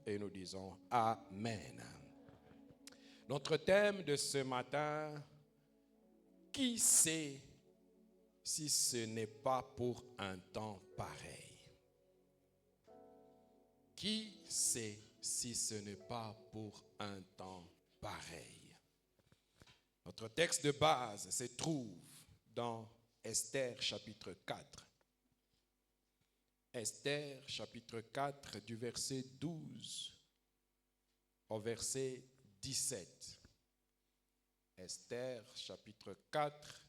et nous disons Amen. Notre thème de ce matin, qui sait si ce n'est pas pour un temps pareil? Qui sait si ce n'est pas pour un temps pareil? Notre texte de base se trouve dans Esther chapitre 4. Esther chapitre 4 du verset 12 au verset 17. Esther chapitre 4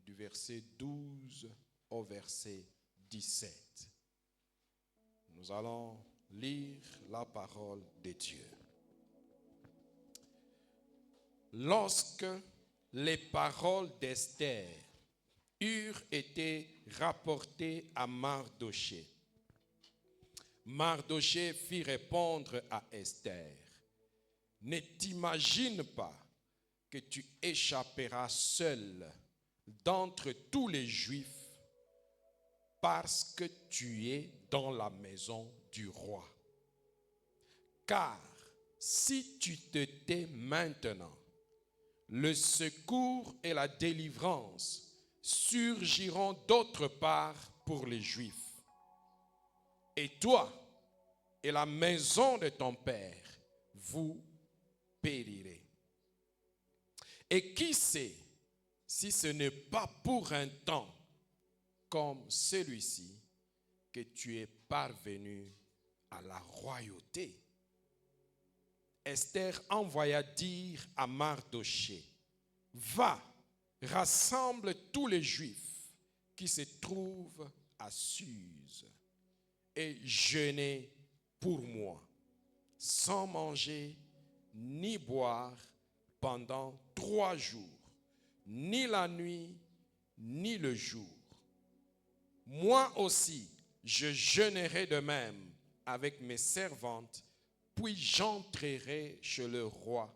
du verset 12 au verset 17. Nous allons lire la parole de Dieu. Lorsque les paroles d'Esther eurent été rapportées à Mardochée, Mardochée fit répondre à Esther: ne t'imagine pas que tu échapperas seul d'entre tous les Juifs parce que tu es dans la maison du roi. Car si tu te tais maintenant, le secours et la délivrance surgiront d'autre part pour les Juifs. Et toi et la maison de ton père, vous périrez. Et qui sait si ce n'est pas pour un temps comme celui-ci que tu es parvenu à la royauté? Esther envoya dire à Mardochée: va, rassemble tous les Juifs qui se trouvent à Suse et jeûnez pour moi, sans manger ni boire pendant 3 jours, ni la nuit, ni le jour. Moi aussi, je jeûnerai de même avec mes servantes, puis j'entrerai chez le roi,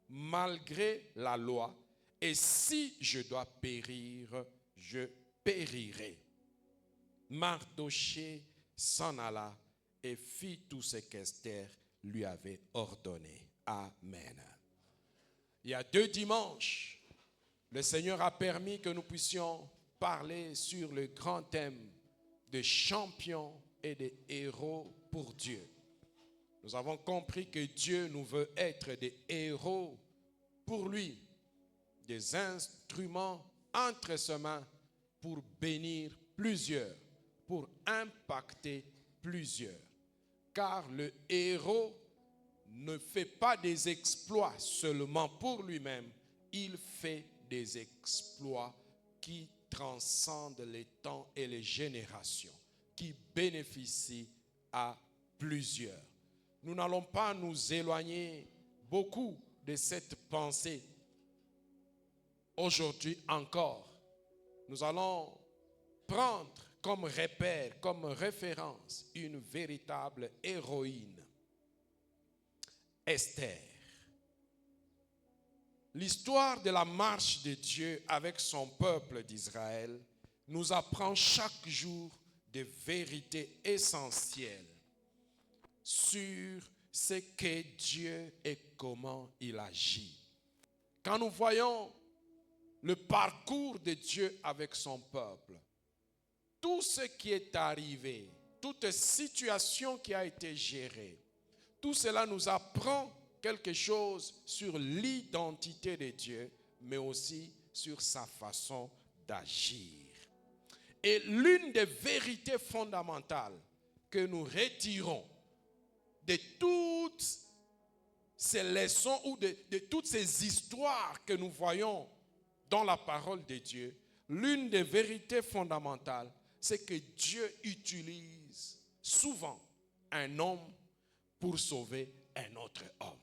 malgré la loi, et si je dois périr, je périrai. Mardochée s'en alla et fit tout ce qu'Esther lui avait ordonné. Amen. Il y a 2 dimanches, le Seigneur a permis que nous puissions parler sur le grand thème des champions et des héros pour Dieu. Nous avons compris que Dieu nous veut être des héros pour lui, des instruments entre ses mains pour bénir plusieurs, pour impacter plusieurs. Car le héros ne fait pas des exploits seulement pour lui-même, il fait des exploits qui transcendent les temps et les générations, qui bénéficient à plusieurs. Nous n'allons pas nous éloigner beaucoup de cette pensée. Aujourd'hui encore, nous allons prendre comme repère, comme référence, une véritable héroïne, Esther. L'histoire de la marche de Dieu avec son peuple d'Israël nous apprend chaque jour des vérités essentielles sur ce qu'est Dieu et comment il agit. Quand nous voyons le parcours de Dieu avec son peuple, tout ce qui est arrivé, toute situation qui a été gérée, tout cela nous apprend quelque chose sur l'identité de Dieu, mais aussi sur sa façon d'agir. Et l'une des vérités fondamentales que nous retirons de toutes ces leçons ou de toutes ces histoires que nous voyons dans la parole de Dieu, l'une des vérités fondamentales, c'est que Dieu utilise souvent un homme pour sauver un autre homme.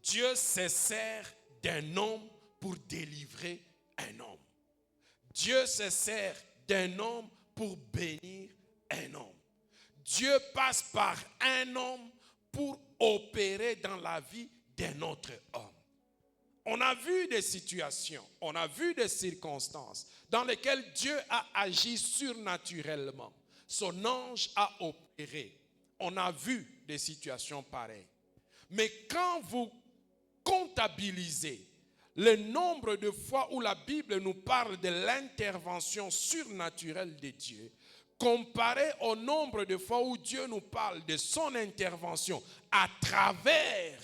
Dieu se sert d'un homme pour délivrer un homme. Dieu se sert d'un homme pour bénir un homme. Dieu passe par un homme pour opérer dans la vie d'un autre homme. On a vu des situations, on a vu des circonstances dans lesquelles Dieu a agi surnaturellement. Son ange a opéré. on a vu des situations pareilles. Mais quand vous comptabilisez le nombre de fois où la Bible nous parle de l'intervention surnaturelle de Dieu, comparé au nombre de fois où Dieu nous parle de son intervention à travers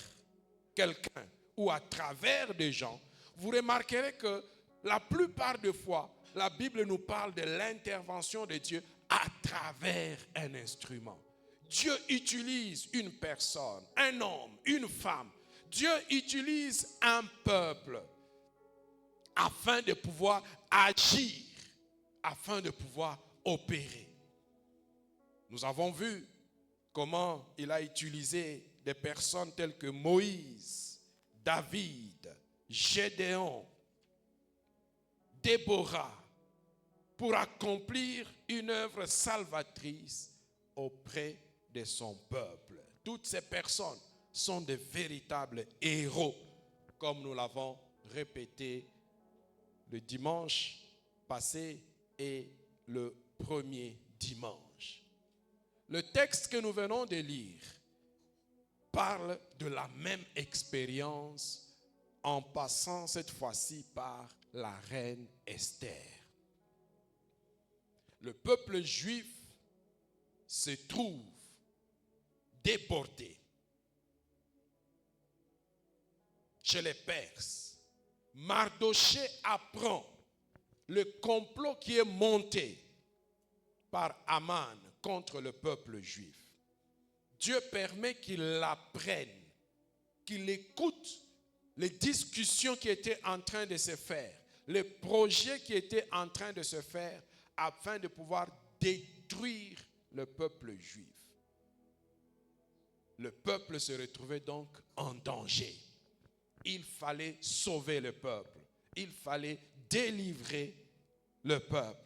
quelqu'un ou à travers des gens, vous remarquerez que la plupart des fois, la Bible nous parle de l'intervention de Dieu à travers un instrument. Dieu utilise une personne, un homme, une femme. Dieu utilise un peuple afin de pouvoir agir, afin de pouvoir opérer. Nous avons vu comment il a utilisé des personnes telles que Moïse, David, Gédéon, Déborah, pour accomplir une œuvre salvatrice auprès de son peuple. Toutes ces personnes sont de véritables héros, comme nous l'avons répété le dimanche passé et le premier dimanche. Le texte que nous venons de lire parle de la même expérience en passant cette fois-ci par la reine Esther. Le peuple juif se trouve déporté chez les Perses. Mardoché apprend le complot qui est monté par Aman contre le peuple juif. Dieu permet qu'il l'apprenne, qu'il écoute les discussions qui étaient en train de se faire, les projets qui étaient en train de se faire afin de pouvoir détruire le peuple juif. Le peuple se retrouvait donc en danger. Il fallait sauver le peuple. Il fallait délivrer le peuple.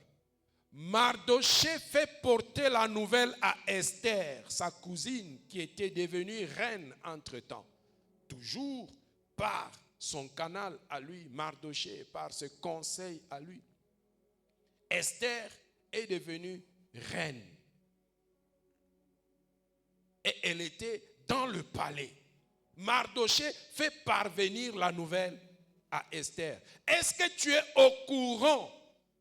Mardoché fait porter la nouvelle à Esther, sa cousine, qui était devenue reine entre-temps. Toujours par son canal à lui, Mardoché, par ce conseil à lui. Esther est devenue reine. Et elle était dans le palais. Mardoché fait parvenir la nouvelle à Esther. Est-ce que tu es au courant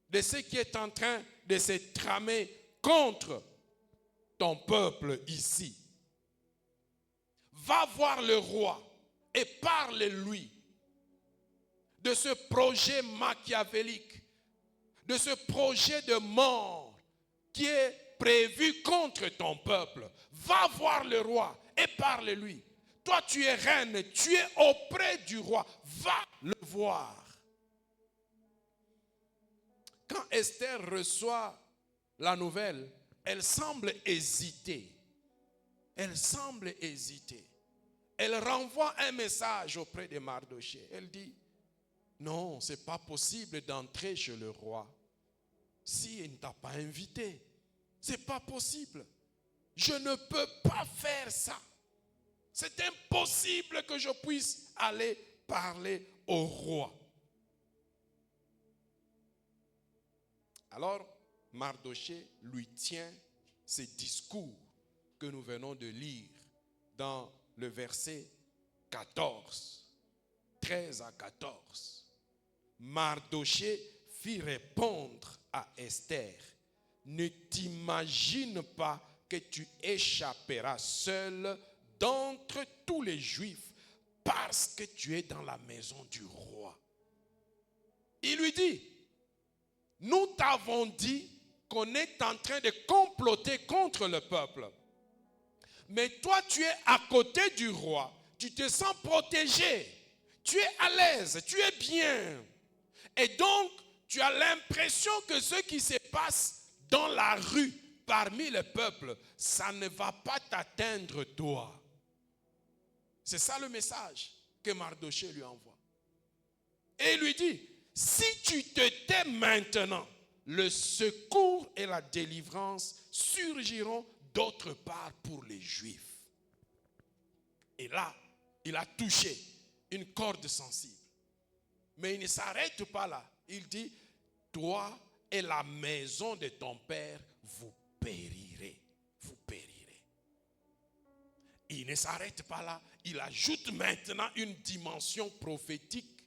de ce qui est en train de se tramer contre ton peuple ici? Va voir le roi et parle-lui de ce projet machiavélique, de ce projet de mort qui est prévu contre ton peuple. Va voir le roi et parle-lui. Toi, tu es reine, tu es auprès du roi. Va le voir. Quand Esther reçoit la nouvelle, elle semble hésiter. Elle semble hésiter. Elle renvoie un message auprès de Mardoché. Elle dit, non, ce n'est pas possible d'entrer chez le roi si il ne t'a pas invité. Ce n'est pas possible. Je ne peux pas faire ça. C'est impossible que je puisse aller parler au roi. Alors, Mardoché lui tient ce discours que nous venons de lire dans le verset 14, 13 à 14. Mardoché fit répondre à Esther, ne t'imagine pas que tu échapperas seul d'entre tous les Juifs parce que tu es dans la maison du roi. Il lui dit, nous t'avons dit qu'on est en train de comploter contre le peuple. Mais toi, tu es à côté du roi. Tu te sens protégé. Tu es à l'aise. Tu es bien. Et donc, tu as l'impression que ce qui se passe dans la rue, parmi le peuple, ça ne va pas t'atteindre toi. C'est ça le message que Mardoché lui envoie. Et il lui dit, si tu te tais maintenant, le secours et la délivrance surgiront d'autre part pour les Juifs. Et là, il a touché une corde sensible. Mais il ne s'arrête pas là. Il dit, toi et la maison de ton père, vous périrez. Vous périrez. il ne s'arrête pas là. Il ajoute maintenant une dimension prophétique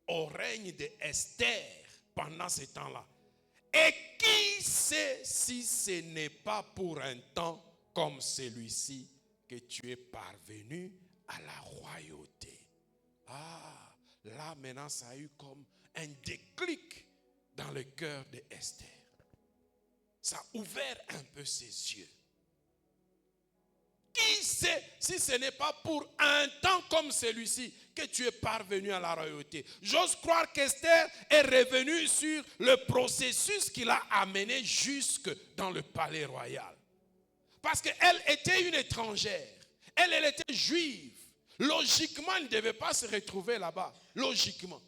au règne d'Esther pendant ce temps-là. Et qui sait si ce n'est pas pour un temps comme celui-ci que tu es parvenu à la royauté. Ah, là maintenant ça a eu comme un déclic dans le cœur d'Esther. Ça a ouvert un peu ses yeux. Qui sait si ce n'est pas pour un temps comme celui-ci que tu es parvenu à la royauté. J'ose croire qu'Esther est revenue sur le processus qui l'a amené jusque dans le palais royal. Parce qu'elle était une étrangère. Elle était juive. Logiquement, elle ne devait pas se retrouver là-bas. Logiquement.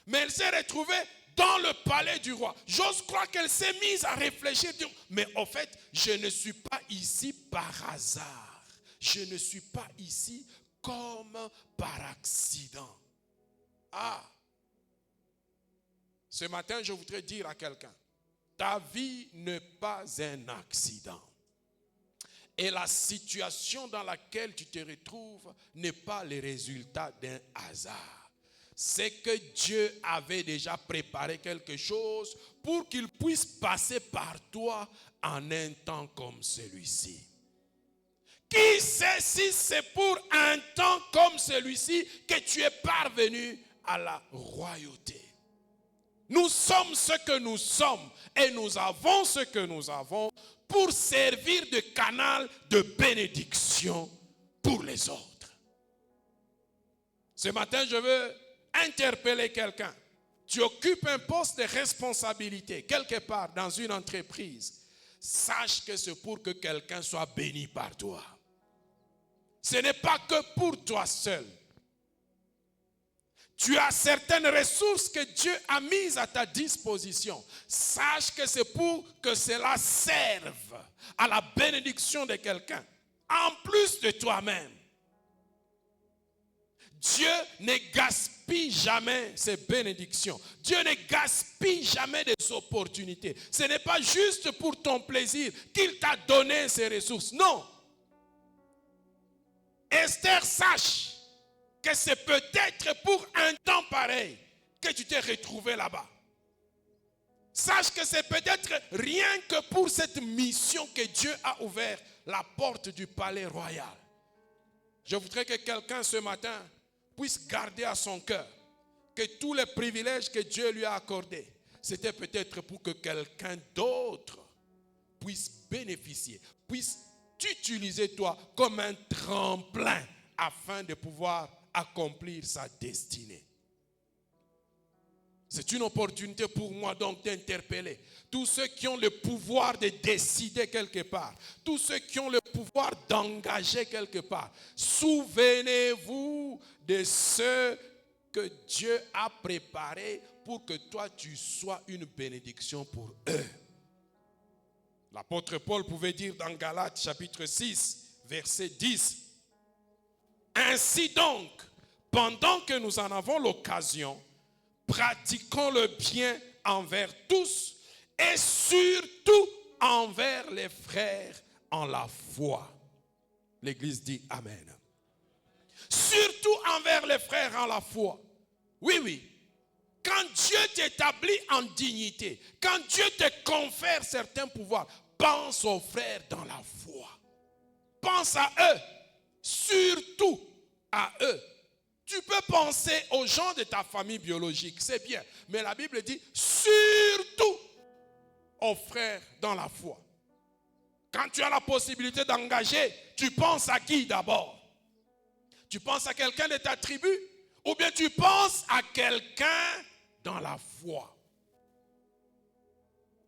Mais elle s'est retrouvée dans le palais du roi. J'ose croire qu'elle s'est mise à réfléchir. Mais en fait, je ne suis pas ici par hasard. Je ne suis pas ici comme par accident. Ah! Ce matin, je voudrais dire à quelqu'un, ta vie n'est pas un accident. Et la situation dans laquelle tu te retrouves n'est pas le résultat d'un hasard. C'est que Dieu avait déjà préparé quelque chose pour qu'il puisse passer par toi en un temps comme celui-ci. Qui sait si c'est pour un temps comme celui-ci que tu es parvenu à la royauté. Nous sommes ce que nous sommes et nous avons ce que nous avons pour servir de canal de bénédiction pour les autres. Ce matin, je veux interpeller quelqu'un. Tu occupes un poste de responsabilité quelque part dans une entreprise. Sache que c'est pour que quelqu'un soit béni par toi. Ce n'est pas que pour toi seul. Tu as certaines ressources que Dieu a mises à ta disposition. Sache que c'est pour que cela serve à la bénédiction de quelqu'un, en plus de toi-même. Dieu ne gaspille jamais ses bénédictions. Dieu ne gaspille jamais des opportunités. Ce n'est pas juste pour ton plaisir qu'il t'a donné ces ressources. Non. Esther, sache que c'est peut-être pour un temps pareil que tu t'es retrouvé là-bas. Sache que c'est peut-être rien que pour cette mission que Dieu a ouvert la porte du palais royal. Je voudrais que quelqu'un ce matin puisse garder à son cœur que tous les privilèges que Dieu lui a accordés, c'était peut-être pour que quelqu'un d'autre puisse bénéficier, puisse t'utiliser toi comme un tremplin afin de pouvoir accomplir sa destinée. C'est une opportunité pour moi donc d'interpeller tous ceux qui ont le pouvoir de décider quelque part, tous ceux qui ont le pouvoir d'engager quelque part. Souvenez-vous de ce que Dieu a préparé pour que toi tu sois une bénédiction pour eux. L'apôtre Paul pouvait dire dans Galates chapitre 6, verset 10, « Ainsi donc, pendant que nous en avons l'occasion, pratiquons le bien envers tous et surtout envers les frères en la foi. » L'Église dit Amen. Surtout envers les frères en la foi. Oui, oui. Quand Dieu t'établit en dignité, quand Dieu te confère certains pouvoirs, pense aux frères dans la foi. Pense à eux. Surtout à eux. Tu peux penser aux gens de ta famille biologique, c'est bien. Mais la Bible dit surtout aux frères dans la foi. Quand tu as la possibilité d'engager, tu penses à qui d'abord? Tu penses à quelqu'un de ta tribu? Ou bien tu penses à quelqu'un dans la foi?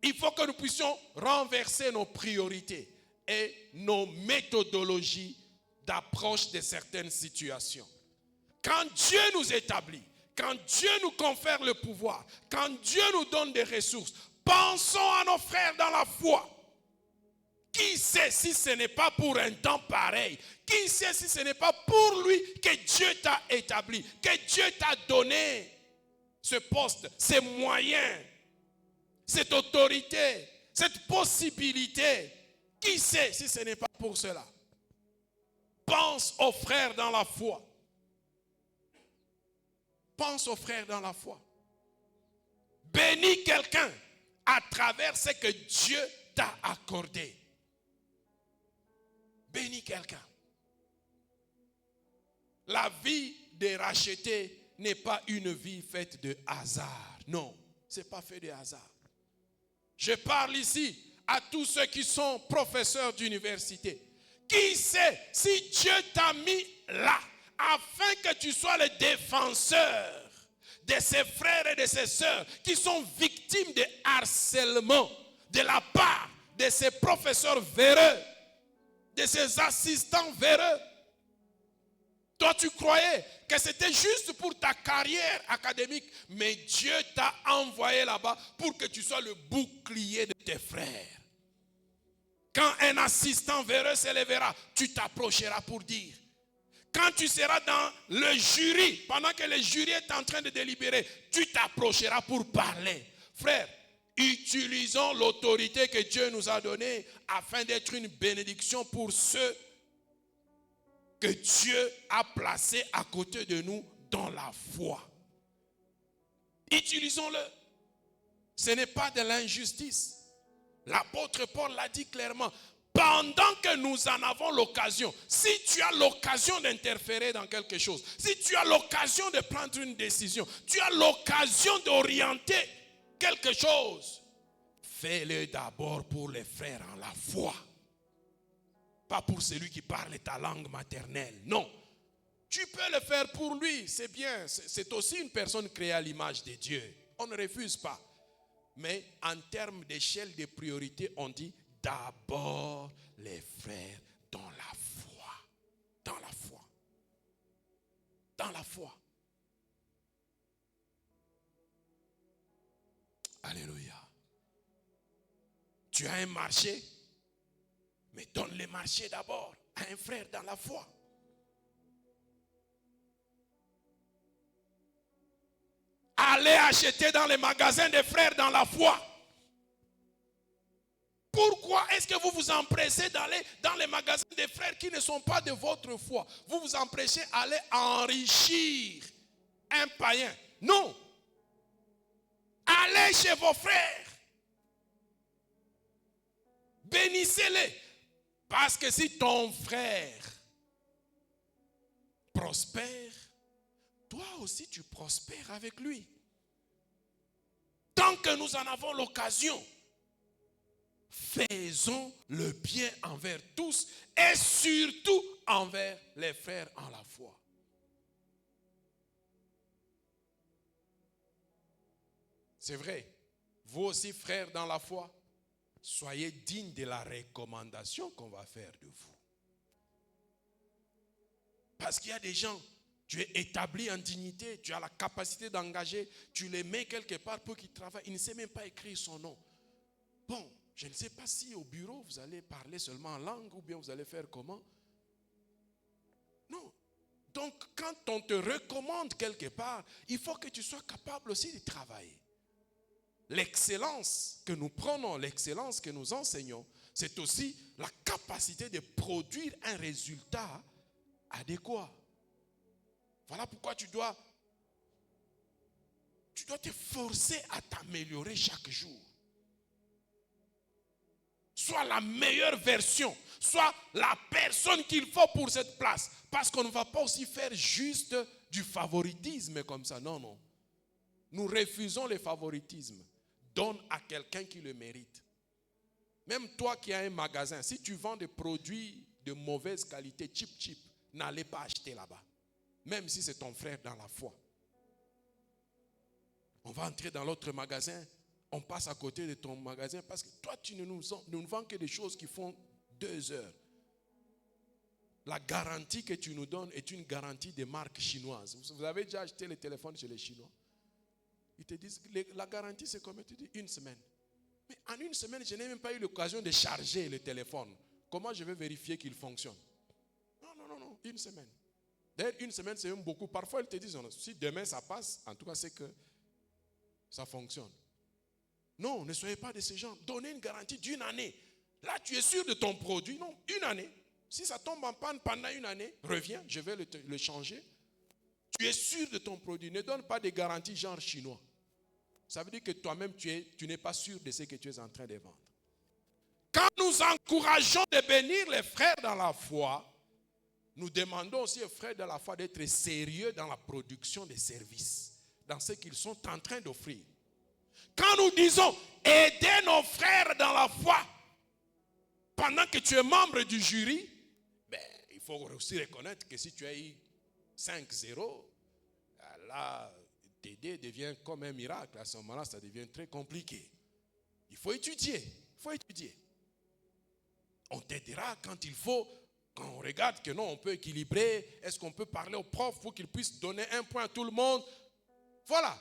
Il faut que nous puissions renverser nos priorités et nos méthodologies d'approche de certaines situations. Quand Dieu nous établit, quand Dieu nous confère le pouvoir, quand Dieu nous donne des ressources, pensons à nos frères dans la foi. Qui sait si ce n'est pas pour un temps pareil? Qui sait si ce n'est pas pour lui que Dieu t'a établi, que Dieu t'a donné ce poste, ces moyens, cette autorité, cette possibilité Qui sait si ce n'est pas pour cela? Pense aux frères dans la foi. Pense aux frères dans la foi. Bénis quelqu'un à travers ce que Dieu t'a accordé. Bénis quelqu'un. La vie des rachetés n'est pas une vie faite de hasard. Non, ce n'est pas fait de hasard. Je parle ici à tous ceux qui sont professeurs d'université. Qui sait si Dieu t'a mis là afin que tu sois le défenseur de ces frères et de ces sœurs qui sont victimes de harcèlement de la part de ces professeurs véreux, de ces assistants véreux. Toi, tu croyais que c'était juste pour ta carrière académique, mais Dieu t'a envoyé là-bas pour que tu sois le bouclier de tes frères. Quand un assistant véreux s'élèvera, tu t'approcheras pour dire. Quand tu seras dans le jury, pendant que le jury est en train de délibérer, tu t'approcheras pour parler. Frère, utilisons l'autorité que Dieu nous a donnée afin d'être une bénédiction pour ceux que Dieu a placés à côté de nous dans la foi. Utilisons-le. Ce n'est pas de l'injustice. L'apôtre Paul l'a dit clairement. Pendant que nous en avons l'occasion, si tu as l'occasion d'interférer dans quelque chose, si tu as l'occasion de prendre une décision, tu as l'occasion d'orienter quelque chose, fais-le d'abord pour les frères en la foi. Pas pour celui qui parle ta langue maternelle. Non. Tu peux le faire pour lui, c'est bien. C'est aussi une personne créée à l'image de Dieu. On ne refuse pas. Mais en termes d'échelle de priorité, on dit d'abord les frères dans la foi. Dans la foi. Dans la foi. Alléluia. Tu as un marché, mais donne le marché d'abord à un frère dans la foi. Allez acheter dans les magasins des frères dans la foi. Pourquoi est-ce que vous vous empressez d'aller dans les magasins des frères qui ne sont pas de votre foi? Vous vous empressez à aller enrichir un païen. Non. Allez chez vos frères. Bénissez-les. Parce que si ton frère prospère, toi aussi tu prospères avec lui. Tant que nous en avons l'occasion, faisons le bien envers tous et surtout envers les frères en la foi. C'est vrai, vous aussi frères dans la foi, soyez dignes de la recommandation qu'on va faire de vous. Parce qu'il y a des gens, tu es établi en dignité, tu as la capacité d'engager, tu les mets quelque part pour qu'ils travaillent. Il ne sait même pas écrire son nom. Bon, je ne sais pas si au bureau vous allez parler seulement en langue ou bien vous allez faire comment. Non. Donc quand on te recommande quelque part, il faut que tu sois capable aussi de travailler. L'excellence que nous prenons, l'excellence que nous enseignons, c'est aussi la capacité de produire un résultat adéquat. Voilà pourquoi tu dois te forcer à t'améliorer chaque jour. Sois la meilleure version, sois la personne qu'il faut pour cette place. Parce qu'on ne va pas aussi faire juste du favoritisme comme ça. Non, non. Nous refusons le favoritisme. Donne à quelqu'un qui le mérite. Même toi qui as un magasin, si tu vends des produits de mauvaise qualité, cheap, n'allez pas acheter là-bas. Même si c'est ton frère dans la foi. On va entrer dans l'autre magasin, on passe à côté de ton magasin parce que toi tu ne nous vends que des choses qui font 2 heures. La garantie que tu nous donnes est une garantie de marque chinoise. Vous avez déjà acheté le téléphone chez les Chinois? Ils te disent, la garantie c'est combien? Tu dis 1 semaine. Mais en 1 semaine, je n'ai même pas eu l'occasion de charger le téléphone. Comment je vais vérifier qu'il fonctionne? Non, 1 semaine. D'ailleurs, 1 semaine, c'est même beaucoup. Parfois, ils te disent, si demain ça passe, en tout cas, c'est que ça fonctionne. Non, ne soyez pas de ces gens. Donnez une garantie d'1 année. Là, tu es sûr de ton produit. Non, une année. Si ça tombe en panne pendant une année, reviens, je vais le changer. Tu es sûr de ton produit. Ne donne pas des garanties genre chinois. Ça veut dire que toi-même, tu n'es pas sûr de ce que tu es en train de vendre. Quand nous encourageons de bénir les frères dans la foi, nous demandons aussi aux frères de la foi d'être sérieux dans la production des services, dans ce qu'ils sont en train d'offrir. Quand nous disons aider nos frères dans la foi, pendant que tu es membre du jury, il faut aussi reconnaître que si tu as eu 5-0, là, t'aider devient comme un miracle. À ce moment-là, ça devient très compliqué. Il faut étudier. On t'aidera quand il faut. Quand on regarde que non, on peut équilibrer. Est-ce qu'on peut parler au prof pour qu'il puisse donner un point à tout le monde? Voilà.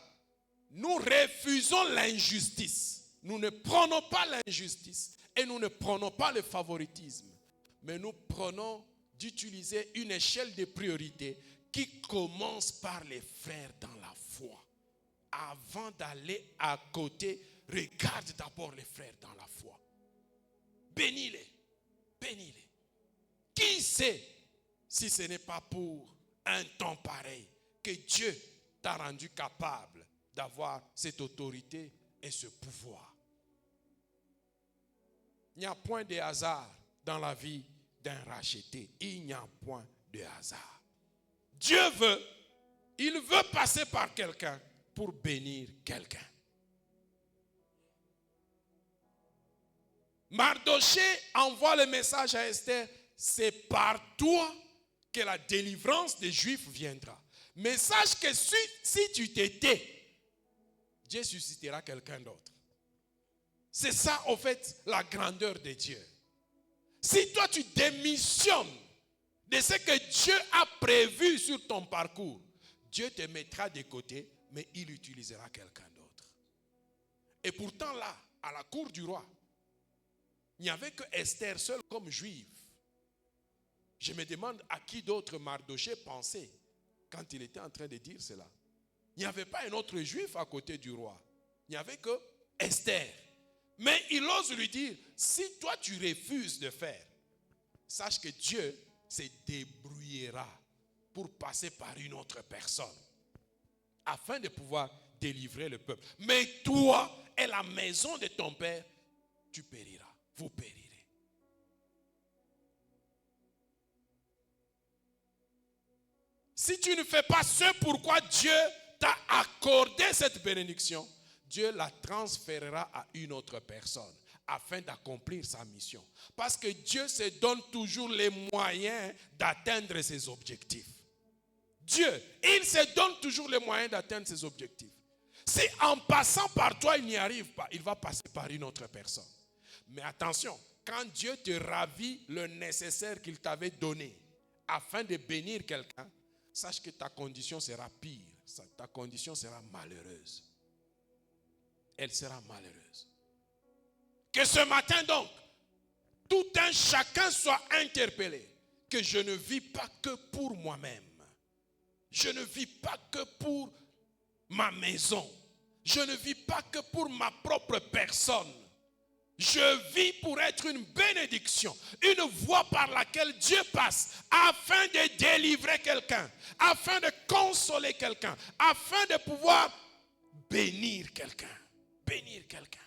Nous refusons l'injustice. Nous ne prenons pas l'injustice. Et nous ne prenons pas le favoritisme. Mais nous prenons d'utiliser une échelle de priorité qui commence par les frères dans la foi. Avant d'aller à côté, regarde d'abord les frères dans la foi. Bénis-les. Qui sait si ce n'est pas pour un temps pareil que Dieu t'a rendu capable d'avoir cette autorité et ce pouvoir. Il n'y a point de hasard dans la vie d'un racheté. Il n'y a point de hasard. Dieu il veut passer par quelqu'un pour bénir quelqu'un. Mardoché envoie le message à Esther, c'est par toi que la délivrance des Juifs viendra. Mais sache que si tu t'étais, Dieu suscitera quelqu'un d'autre. C'est ça, en fait, la grandeur de Dieu. Si toi, tu démissionnes de ce que Dieu a prévu sur ton parcours, Dieu te mettra de côté, mais il utilisera quelqu'un d'autre. Et pourtant, là, à la cour du roi, il n'y avait que Esther seule comme juive. Je me demande à qui d'autre Mardoché pensait quand il était en train de dire cela. Il n'y avait pas un autre juif à côté du roi. Il n'y avait que Esther. Mais il ose lui dire, si toi tu refuses de faire, sache que Dieu se débrouillera pour passer par une autre personne afin de pouvoir délivrer le peuple. Mais toi et la maison de ton père, tu périras. Vous périrez. Si tu ne fais pas ce pourquoi Dieu t'a accordé cette bénédiction, Dieu la transférera à une autre personne afin d'accomplir sa mission. Parce que Dieu se donne toujours les moyens d'atteindre ses objectifs. Dieu, il se donne toujours les moyens d'atteindre ses objectifs. Si en passant par toi, il n'y arrive pas, il va passer par une autre personne. Mais attention, quand Dieu te ravit le nécessaire qu'il t'avait donné afin de bénir quelqu'un, sache que ta condition sera pire. Ta condition sera malheureuse. Elle sera malheureuse. Que ce matin donc, tout un chacun soit interpellé. Que je ne vis pas que pour moi-même. Je ne vis pas que pour ma maison. Je ne vis pas que pour ma propre personne. Je vis pour être une bénédiction, une voie par laquelle Dieu passe afin de délivrer quelqu'un, afin de consoler quelqu'un, afin de pouvoir bénir quelqu'un. Bénir quelqu'un.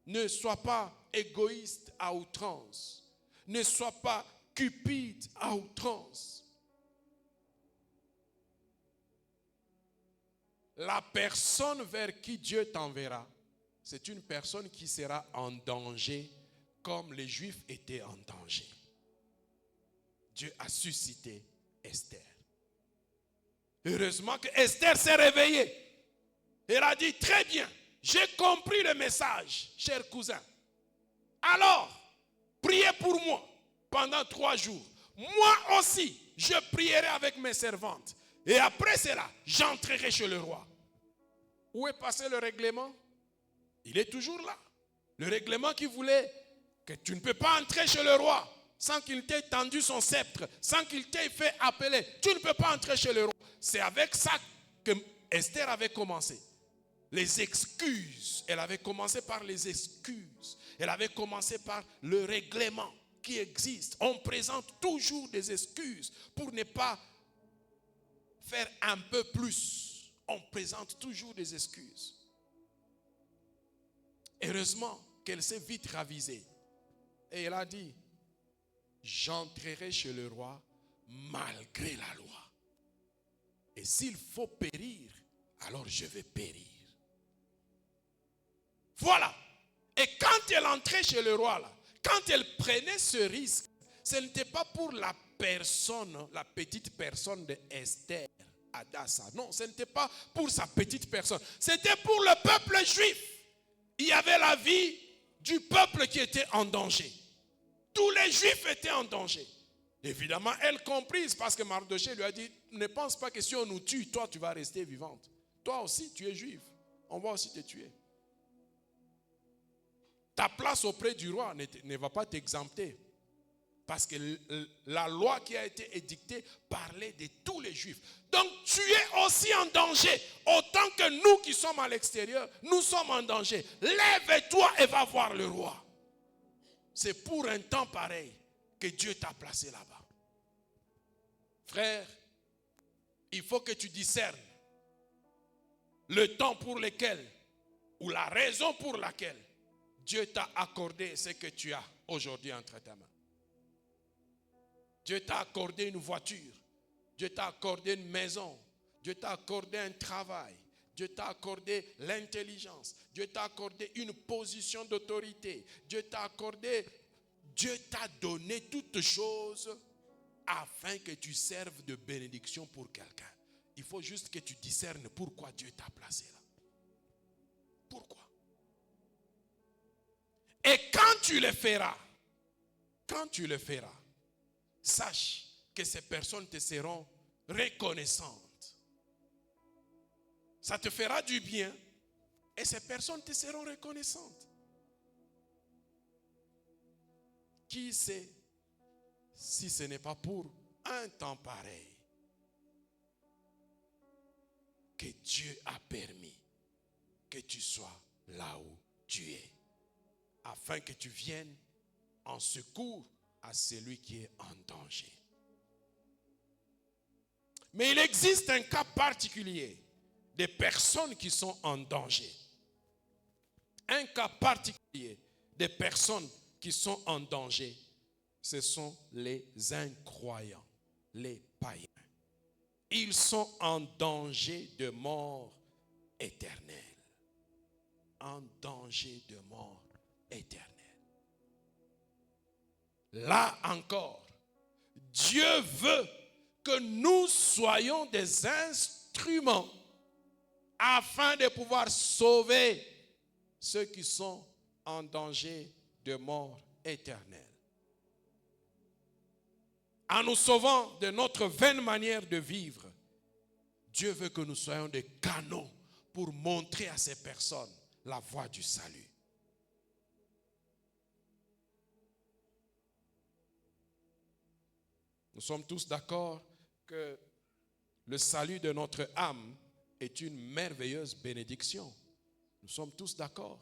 Ne sois pas égoïste à outrance. Ne sois pas cupide à outrance. La personne vers qui Dieu t'enverra, c'est une personne qui sera en danger comme les Juifs étaient en danger. Dieu a suscité Esther. Heureusement que Esther s'est réveillée. Elle a dit, très bien, j'ai compris le message, cher cousin. Alors, priez pour moi pendant 3 jours. Moi aussi, je prierai avec mes servantes. Et après cela, j'entrerai chez le roi. Où est passé le règlement? Il est toujours là. Le règlement qui voulait que tu ne peux pas entrer chez le roi sans qu'il t'ait tendu son sceptre, sans qu'il t'ait fait appeler. Tu ne peux pas entrer chez le roi. C'est avec ça que Esther avait commencé. les excuses. Elle avait commencé par les excuses. Elle avait commencé par le règlement qui existe. On présente toujours des excuses pour ne pas faire un peu plus. On présente toujours des excuses. Heureusement qu'elle s'est vite ravisée. Et elle a dit, j'entrerai chez le roi malgré la loi. Et s'il faut périr, alors je vais périr. Voilà. Et quand elle entrait chez le roi, là, quand elle prenait ce risque, ce n'était pas pour la personne, la petite personne de Esther, Hadassah. Non, ce n'était pas pour sa petite personne. C'était pour le peuple juif. Il y avait la vie du peuple qui était en danger. Tous les juifs étaient en danger. Évidemment, elle comprise parce que Mardochée lui a dit, ne pense pas que si on nous tue, toi tu vas rester vivante. Toi aussi, tu es juif. On va aussi te tuer. Ta place auprès du roi ne va pas t'exempter. Parce que la loi qui a été édictée parlait de tous les juifs. Donc tu es aussi en danger. Autant que nous qui sommes à l'extérieur, nous sommes en danger. Lève-toi et va voir le roi. C'est pour un temps pareil que Dieu t'a placé là-bas. Frère, il faut que tu discernes le temps pour lequel, ou la raison pour laquelle Dieu t'a accordé ce que tu as aujourd'hui entre tes mains. Dieu t'a accordé une voiture. Dieu t'a accordé une maison. Dieu t'a accordé un travail. Dieu t'a accordé l'intelligence. Dieu t'a accordé une position d'autorité. Dieu t'a donné toutes choses afin que tu serves de bénédiction pour quelqu'un. Il faut juste que tu discernes pourquoi Dieu t'a placé là. Pourquoi? Et quand tu le feras, sache que ces personnes te seront reconnaissantes. Ça te fera du bien et ces personnes te seront reconnaissantes. Qui sait si ce n'est pas pour un temps pareil que Dieu a permis que tu sois là où tu es, afin que tu viennes en secours à celui qui est en danger. Mais il existe un cas particulier des personnes qui sont en danger. Un cas particulier des personnes qui sont en danger, ce sont les incroyants, les païens. Ils sont en danger de mort éternelle. En danger de mort éternelle. Là encore, Dieu veut que nous soyons des instruments afin de pouvoir sauver ceux qui sont en danger de mort éternelle. En nous sauvant de notre vaine manière de vivre, Dieu veut que nous soyons des canaux pour montrer à ces personnes la voie du salut. Nous sommes tous d'accord que le salut de notre âme est une merveilleuse bénédiction. Nous sommes tous d'accord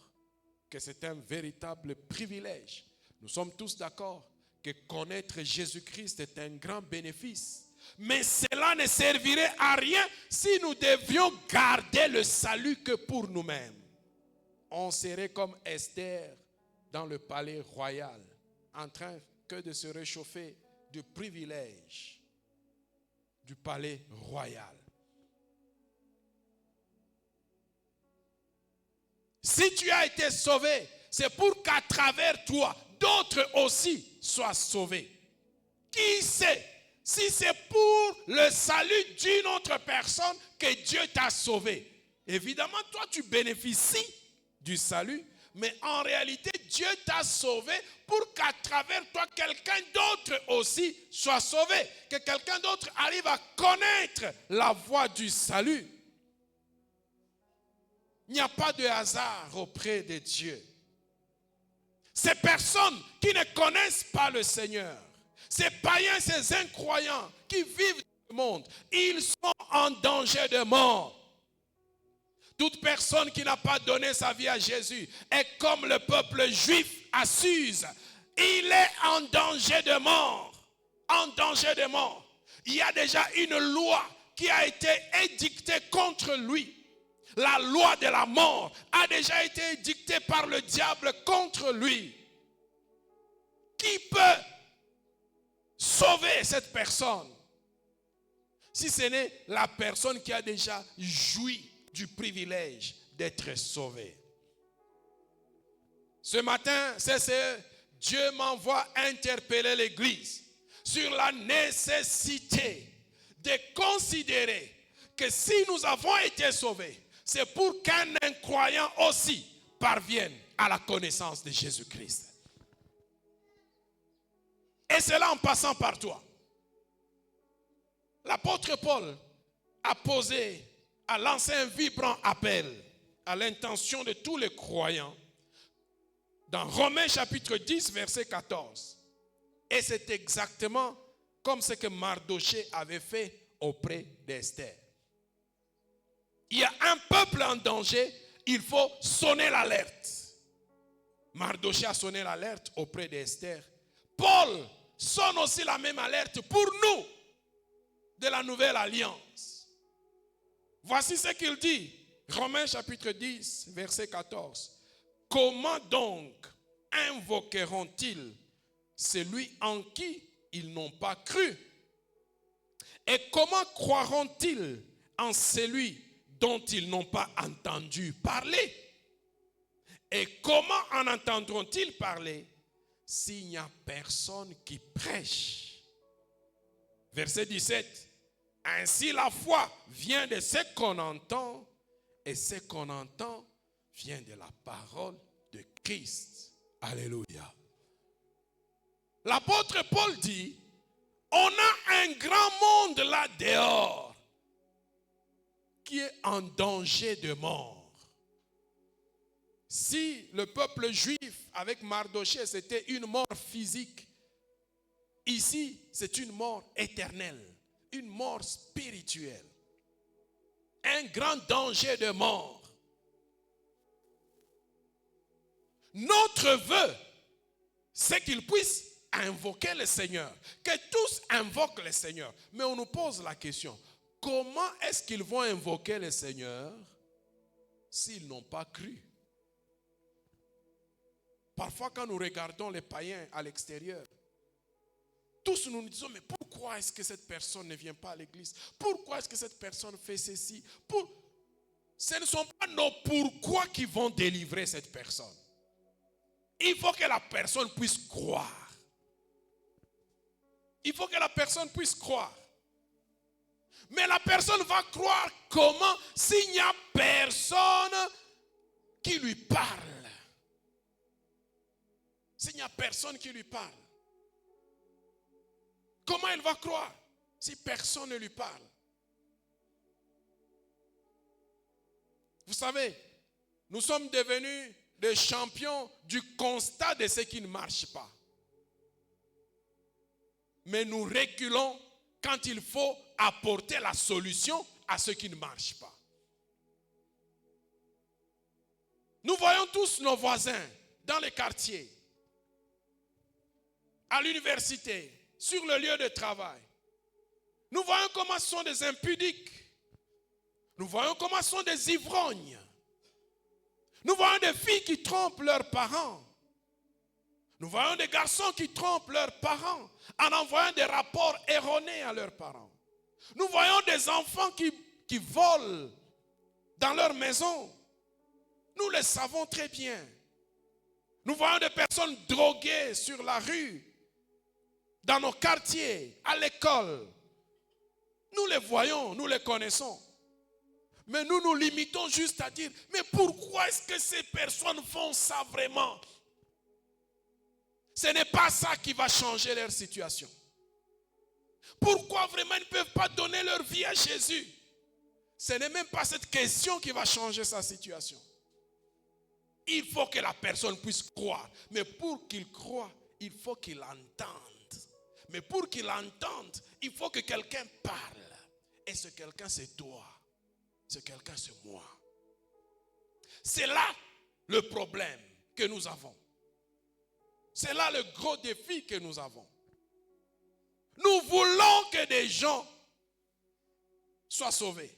que c'est un véritable privilège. Nous sommes tous d'accord que connaître Jésus-Christ est un grand bénéfice. Mais cela ne servirait à rien si nous devions garder le salut que pour nous-mêmes. On serait comme Esther dans le palais royal, en train que de se réchauffer du privilège du palais royal. Si tu as été sauvé, c'est pour qu'à travers toi, d'autres aussi soient sauvés. Qui sait si c'est pour le salut d'une autre personne que Dieu t'a sauvé? Évidemment, toi tu bénéficies du salut, mais en réalité, Dieu t'a sauvé pour qu'à travers toi, quelqu'un d'autre aussi soit sauvé. Que quelqu'un d'autre arrive à connaître la voie du salut. Il n'y a pas de hasard auprès de Dieu. Ces personnes qui ne connaissent pas le Seigneur, ces païens, ces incroyants qui vivent dans le monde, ils sont en danger de mort. Toute personne qui n'a pas donné sa vie à Jésus est comme le peuple juif à Suse. Il est en danger de mort. En danger de mort. Il y a déjà une loi qui a été édictée contre lui. La loi de la mort a déjà été édictée par le diable contre lui. Qui peut sauver cette personne si ce n'est la personne qui a déjà joui du privilège d'être sauvée? Ce matin, Dieu m'envoie interpeller l'Église sur la nécessité de considérer que si nous avons été sauvés, c'est pour qu'un incroyant aussi parvienne à la connaissance de Jésus-Christ. Et cela en passant par toi. L'apôtre Paul a lancé un vibrant appel à l'intention de tous les croyants dans Romains chapitre 10, verset 14. Et c'est exactement comme ce que Mardochée avait fait auprès d'Esther. Il y a un peuple en danger, il faut sonner l'alerte. Mardochée a sonné l'alerte auprès d'Esther. Paul sonne aussi la même alerte pour nous de la nouvelle alliance. Voici ce qu'il dit. Romains chapitre 10, verset 14. Comment donc invoqueront-ils celui en qui ils n'ont pas cru? Et comment croiront-ils en celui dont ils n'ont pas entendu parler? Et comment en entendront-ils parler s'il n'y a personne qui prêche? Verset 17. Ainsi la foi vient de ce qu'on entend, et ce qu'on entend vient de la parole de Christ. Alléluia. L'apôtre Paul dit, on a un grand monde là dehors qui est en danger de mort. Si le peuple juif avec Mardochée, c'était une mort physique, ici, c'est une mort éternelle, une mort spirituelle. Un grand danger de mort. Notre vœu, c'est qu'ils puissent invoquer le Seigneur. Que tous invoquent le Seigneur. Mais on nous pose la question, comment est-ce qu'ils vont invoquer le Seigneur s'ils n'ont pas cru? Parfois, quand nous regardons les païens à l'extérieur, tous nous disons, mais pourquoi est-ce que cette personne ne vient pas à l'église? Pourquoi est-ce que cette personne fait ceci? Ce ne sont pas nos pourquoi qui vont délivrer cette personne. Il faut que la personne puisse croire. Il faut que la personne puisse croire. Mais la personne va croire comment s'il n'y a personne qui lui parle? S'il n'y a personne qui lui parle, comment elle va croire si personne ne lui parle? Vous savez, nous sommes devenus des champions du constat de ce qui ne marche pas. Mais nous reculons quand il faut apporter la solution à ce qui ne marche pas. Nous voyons tous nos voisins dans les quartiers, à l'université, sur le lieu de travail. Nous voyons comment ce sont des impudiques. Nous voyons comment ce sont des ivrognes. Nous voyons des filles qui trompent leurs parents. Nous voyons des garçons qui trompent leurs parents en envoyant des rapports erronés à leurs parents. Nous voyons des enfants qui volent dans leur maison. Nous le savons très bien. Nous voyons des personnes droguées sur la rue, dans nos quartiers, à l'école. Nous les voyons, nous les connaissons. Mais nous nous limitons juste à dire, mais pourquoi est-ce que ces personnes font ça vraiment? Ce n'est pas ça qui va changer leur situation. Pourquoi vraiment ils ne peuvent pas donner leur vie à Jésus? Ce n'est même pas cette question qui va changer sa situation. Il faut que la personne puisse croire. Mais pour qu'il croie, il faut qu'il entende. Mais pour qu'il entende, il faut que quelqu'un parle. Et ce quelqu'un, c'est toi. Ce quelqu'un, c'est moi. C'est là le problème que nous avons. C'est là le gros défi que nous avons. Nous voulons que des gens soient sauvés.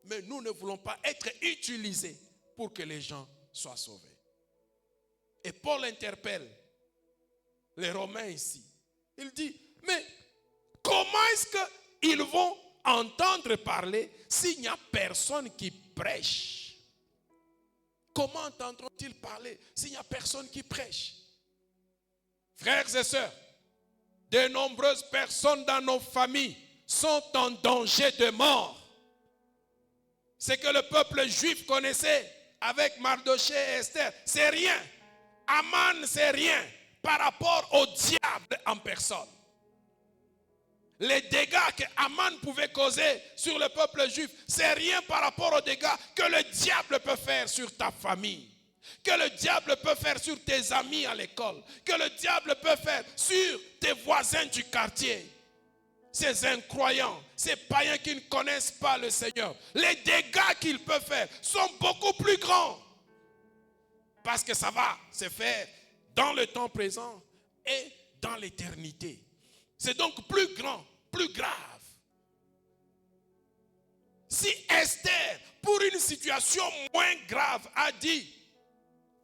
Mais nous ne voulons pas être utilisés pour que les gens soient sauvés. Et Paul interpelle les Romains ici. Il dit, mais comment est-ce qu'ils vont entendre parler s'il n'y a personne qui prêche? Comment entendront-ils parler s'il n'y a personne qui prêche? Frères et sœurs, de nombreuses personnes dans nos familles sont en danger de mort. Ce que le peuple juif connaissait avec Mardochée et Esther, c'est rien. Aman, c'est rien par rapport au diable en personne. Les dégâts que Aman pouvait causer sur le peuple juif, c'est rien par rapport aux dégâts que le diable peut faire sur ta famille, que le diable peut faire sur tes amis à l'école, que le diable peut faire sur tes voisins du quartier. Ces incroyants, ces païens qui ne connaissent pas le Seigneur, les dégâts qu'ils peuvent faire sont beaucoup plus grands. Parce que ça va se faire dans le temps présent et dans l'éternité. C'est donc plus grand, plus grave. Si Esther, pour une situation moins grave, a dit,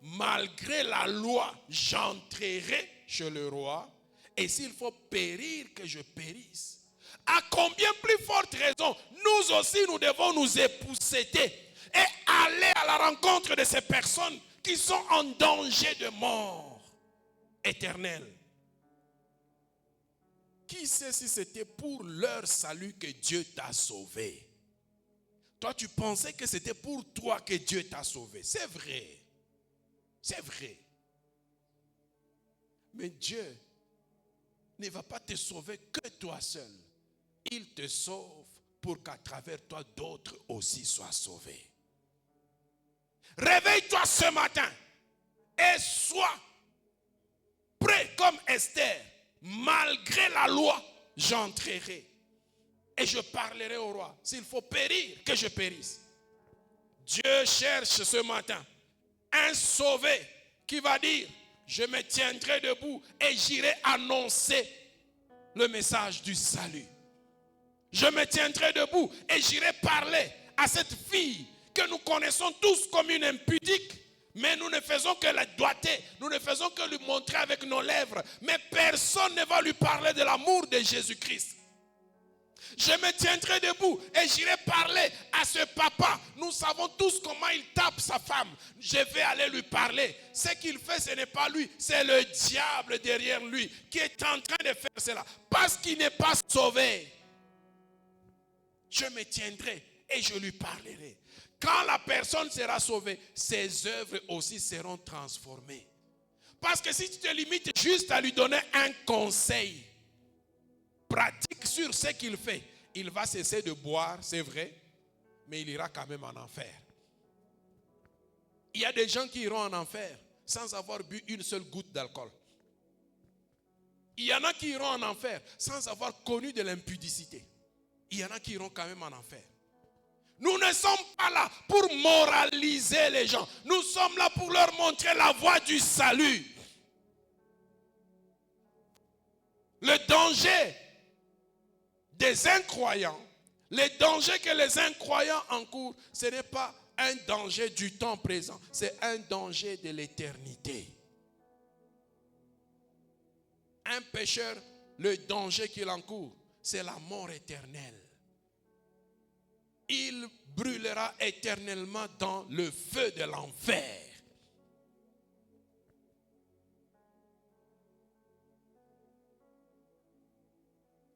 malgré la loi, j'entrerai chez le roi, et s'il faut périr, que je périsse. À combien plus forte raison, nous aussi, nous devons nous épousseter et aller à la rencontre de ces personnes qui sont en danger de mort éternelle. Qui sait si c'était pour leur salut que Dieu t'a sauvé? Toi, tu pensais que c'était pour toi que Dieu t'a sauvé. C'est vrai. C'est vrai. Mais Dieu ne va pas te sauver que toi seul. Il te sauve pour qu'à travers toi, d'autres aussi soient sauvés. Réveille-toi ce matin et sois prêt comme Esther. Malgré la loi, j'entrerai et je parlerai au roi. S'il faut périr, que je périsse. Dieu cherche ce matin un sauvé qui va dire, je me tiendrai debout et j'irai annoncer le message du salut. Je me tiendrai debout et j'irai parler à cette fille que nous connaissons tous comme une impudique, mais nous ne faisons que la doigter, nous ne faisons que lui montrer avec nos lèvres, mais personne ne va lui parler de l'amour de Jésus-Christ. Je me tiendrai debout et j'irai parler à ce papa. Nous savons tous comment il tape sa femme. Je vais aller lui parler. Ce qu'il fait, ce n'est pas lui, c'est le diable derrière lui qui est en train de faire cela. Parce qu'il n'est pas sauvé. Je me tiendrai et je lui parlerai. Quand la personne sera sauvée, ses œuvres aussi seront transformées. Parce que si tu te limites juste à lui donner un conseil pratique sur ce qu'il fait, il va cesser de boire, c'est vrai, mais il ira quand même en enfer. Il y a des gens qui iront en enfer sans avoir bu une seule goutte d'alcool. Il y en a qui iront en enfer sans avoir connu de l'impudicité. Il y en a qui iront quand même en enfer. Nous ne sommes pas là pour moraliser les gens. Nous sommes là pour leur montrer la voie du salut. Le danger des incroyants, les dangers que les incroyants encourent, ce n'est pas un danger du temps présent, c'est un danger de l'éternité. Un pécheur, le danger qu'il encourt, c'est la mort éternelle. Il brûlera éternellement dans le feu de l'enfer.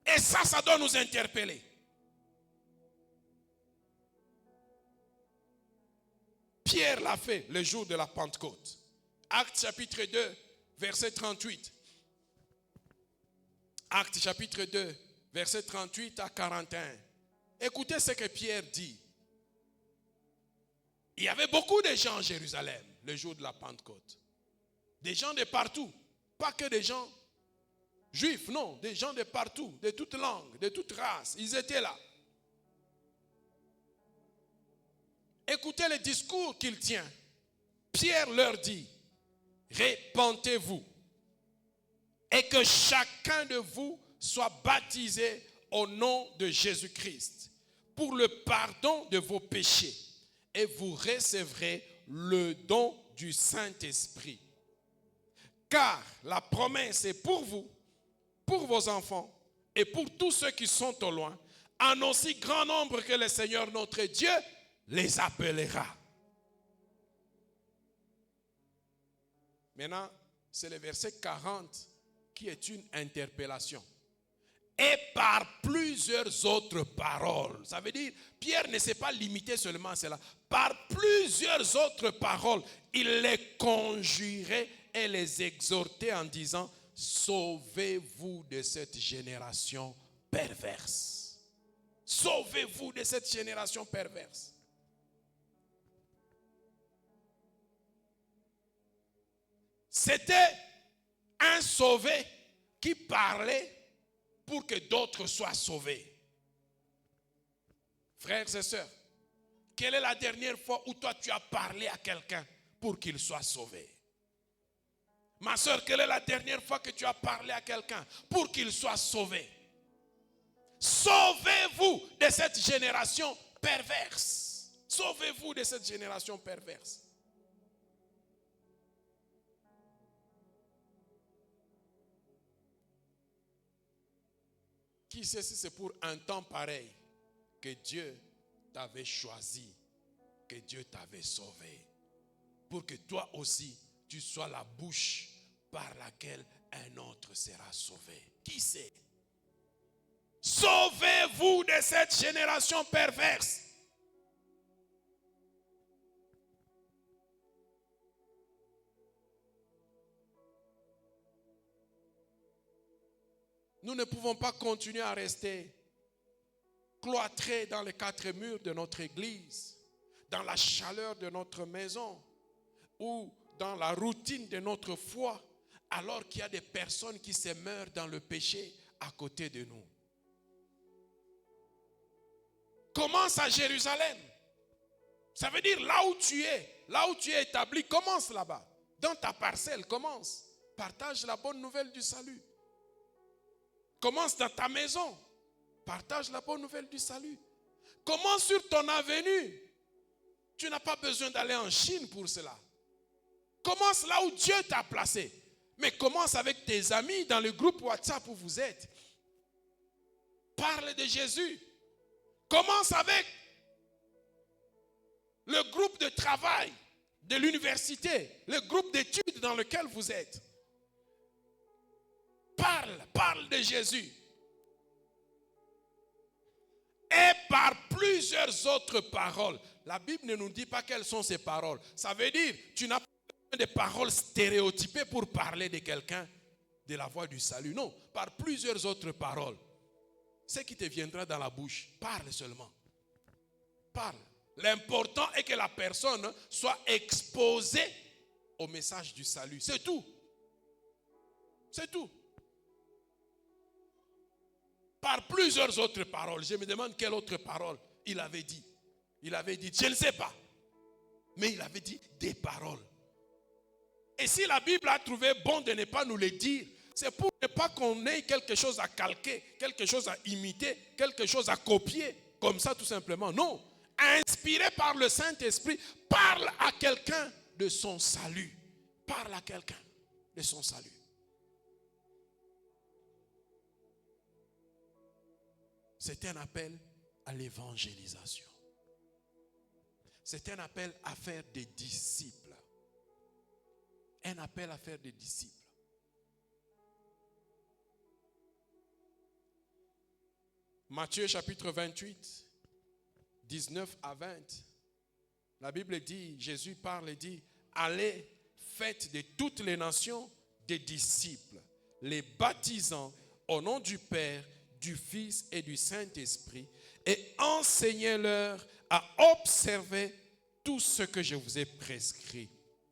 Et ça doit nous interpeller. Pierre l'a fait le jour de la Pentecôte. Actes chapitre 2, verset 38. Actes chapitre 2, verset 38 à 41. Écoutez ce que Pierre dit. Il y avait beaucoup de gens à Jérusalem le jour de la Pentecôte. Des gens de partout. Pas que des gens juifs, non. Des gens de partout, de toutes langues, de toutes races. Ils étaient là. Écoutez le discours qu'il tient Pierre leur dit, répentez-vous et que chacun de vous soit baptisé au nom de Jésus-Christ pour le pardon de vos péchés et vous recevrez le don du Saint-Esprit. Car la promesse est pour vous, pour vos enfants et pour tous ceux qui sont au loin, en aussi grand nombre que le Seigneur notre Dieu les appellera. Maintenant, c'est le verset 40 qui est une interpellation. Et par plusieurs autres paroles. Ça veut dire, Pierre ne s'est pas limité seulement à cela. Par plusieurs autres paroles, il les conjurait et les exhortait en disant, sauvez-vous de cette génération perverse. Sauvez-vous de cette génération perverse. C'était un sauvé qui parlait pour que d'autres soient sauvés. Frères et sœurs, quelle est la dernière fois où toi tu as parlé à quelqu'un pour qu'il soit sauvé? Ma sœur, quelle est la dernière fois que tu as parlé à quelqu'un pour qu'il soit sauvé? Sauvez-vous de cette génération perverse. Sauvez-vous de cette génération perverse. Qui sait si c'est pour un temps pareil que Dieu t'avait choisi, que Dieu t'avait sauvé, pour que toi aussi tu sois la bouche par laquelle un autre sera sauvé. Qui sait? Sauvez-vous de cette génération perverse. Nous ne pouvons pas continuer à rester cloîtrés dans les quatre murs de notre église, dans la chaleur de notre maison ou dans la routine de notre foi, alors qu'il y a des personnes qui se meurent dans le péché à côté de nous. Commence à Jérusalem. Ça veut dire là où tu es établi, commence là-bas. Dans ta parcelle, commence. Partage la bonne nouvelle du salut. Commence dans ta maison. Partage la bonne nouvelle du salut. Commence sur ton avenue. Tu n'as pas besoin d'aller en Chine pour cela. Commence là où Dieu t'a placé. Mais commence avec tes amis dans le groupe WhatsApp où vous êtes. Parle de Jésus. Commence avec le groupe de travail de l'université, le groupe d'études dans lequel vous êtes. Parle de Jésus. Et par plusieurs autres paroles. La Bible ne nous dit pas quelles sont ces paroles. Ça veut dire, tu n'as pas besoin de paroles stéréotypées pour parler de quelqu'un de la voie du salut. Non, par plusieurs autres paroles. Ce qui te viendra dans la bouche, parle seulement. Parle. L'important est que la personne soit exposée au message du salut. C'est tout. C'est tout. Par plusieurs autres paroles. Je me demande quelle autre parole il avait dit. Il avait dit, je ne sais pas. Mais il avait dit des paroles. Et si la Bible a trouvé bon de ne pas nous le dire, c'est pour ne pas qu'on ait quelque chose à calquer, quelque chose à imiter, quelque chose à copier. Comme ça tout simplement. Non. Inspiré par le Saint-Esprit, parle à quelqu'un de son salut. Parle à quelqu'un de son salut. C'est un appel à l'évangélisation. C'est un appel à faire des disciples. Un appel à faire des disciples. Matthieu chapitre 28, 19 à 20. La Bible dit, Jésus parle et dit, allez, faites de toutes les nations des disciples, les baptisant au nom du Père, du Fils et du Saint-Esprit, et enseignez-leur à observer tout ce que je vous ai prescrit.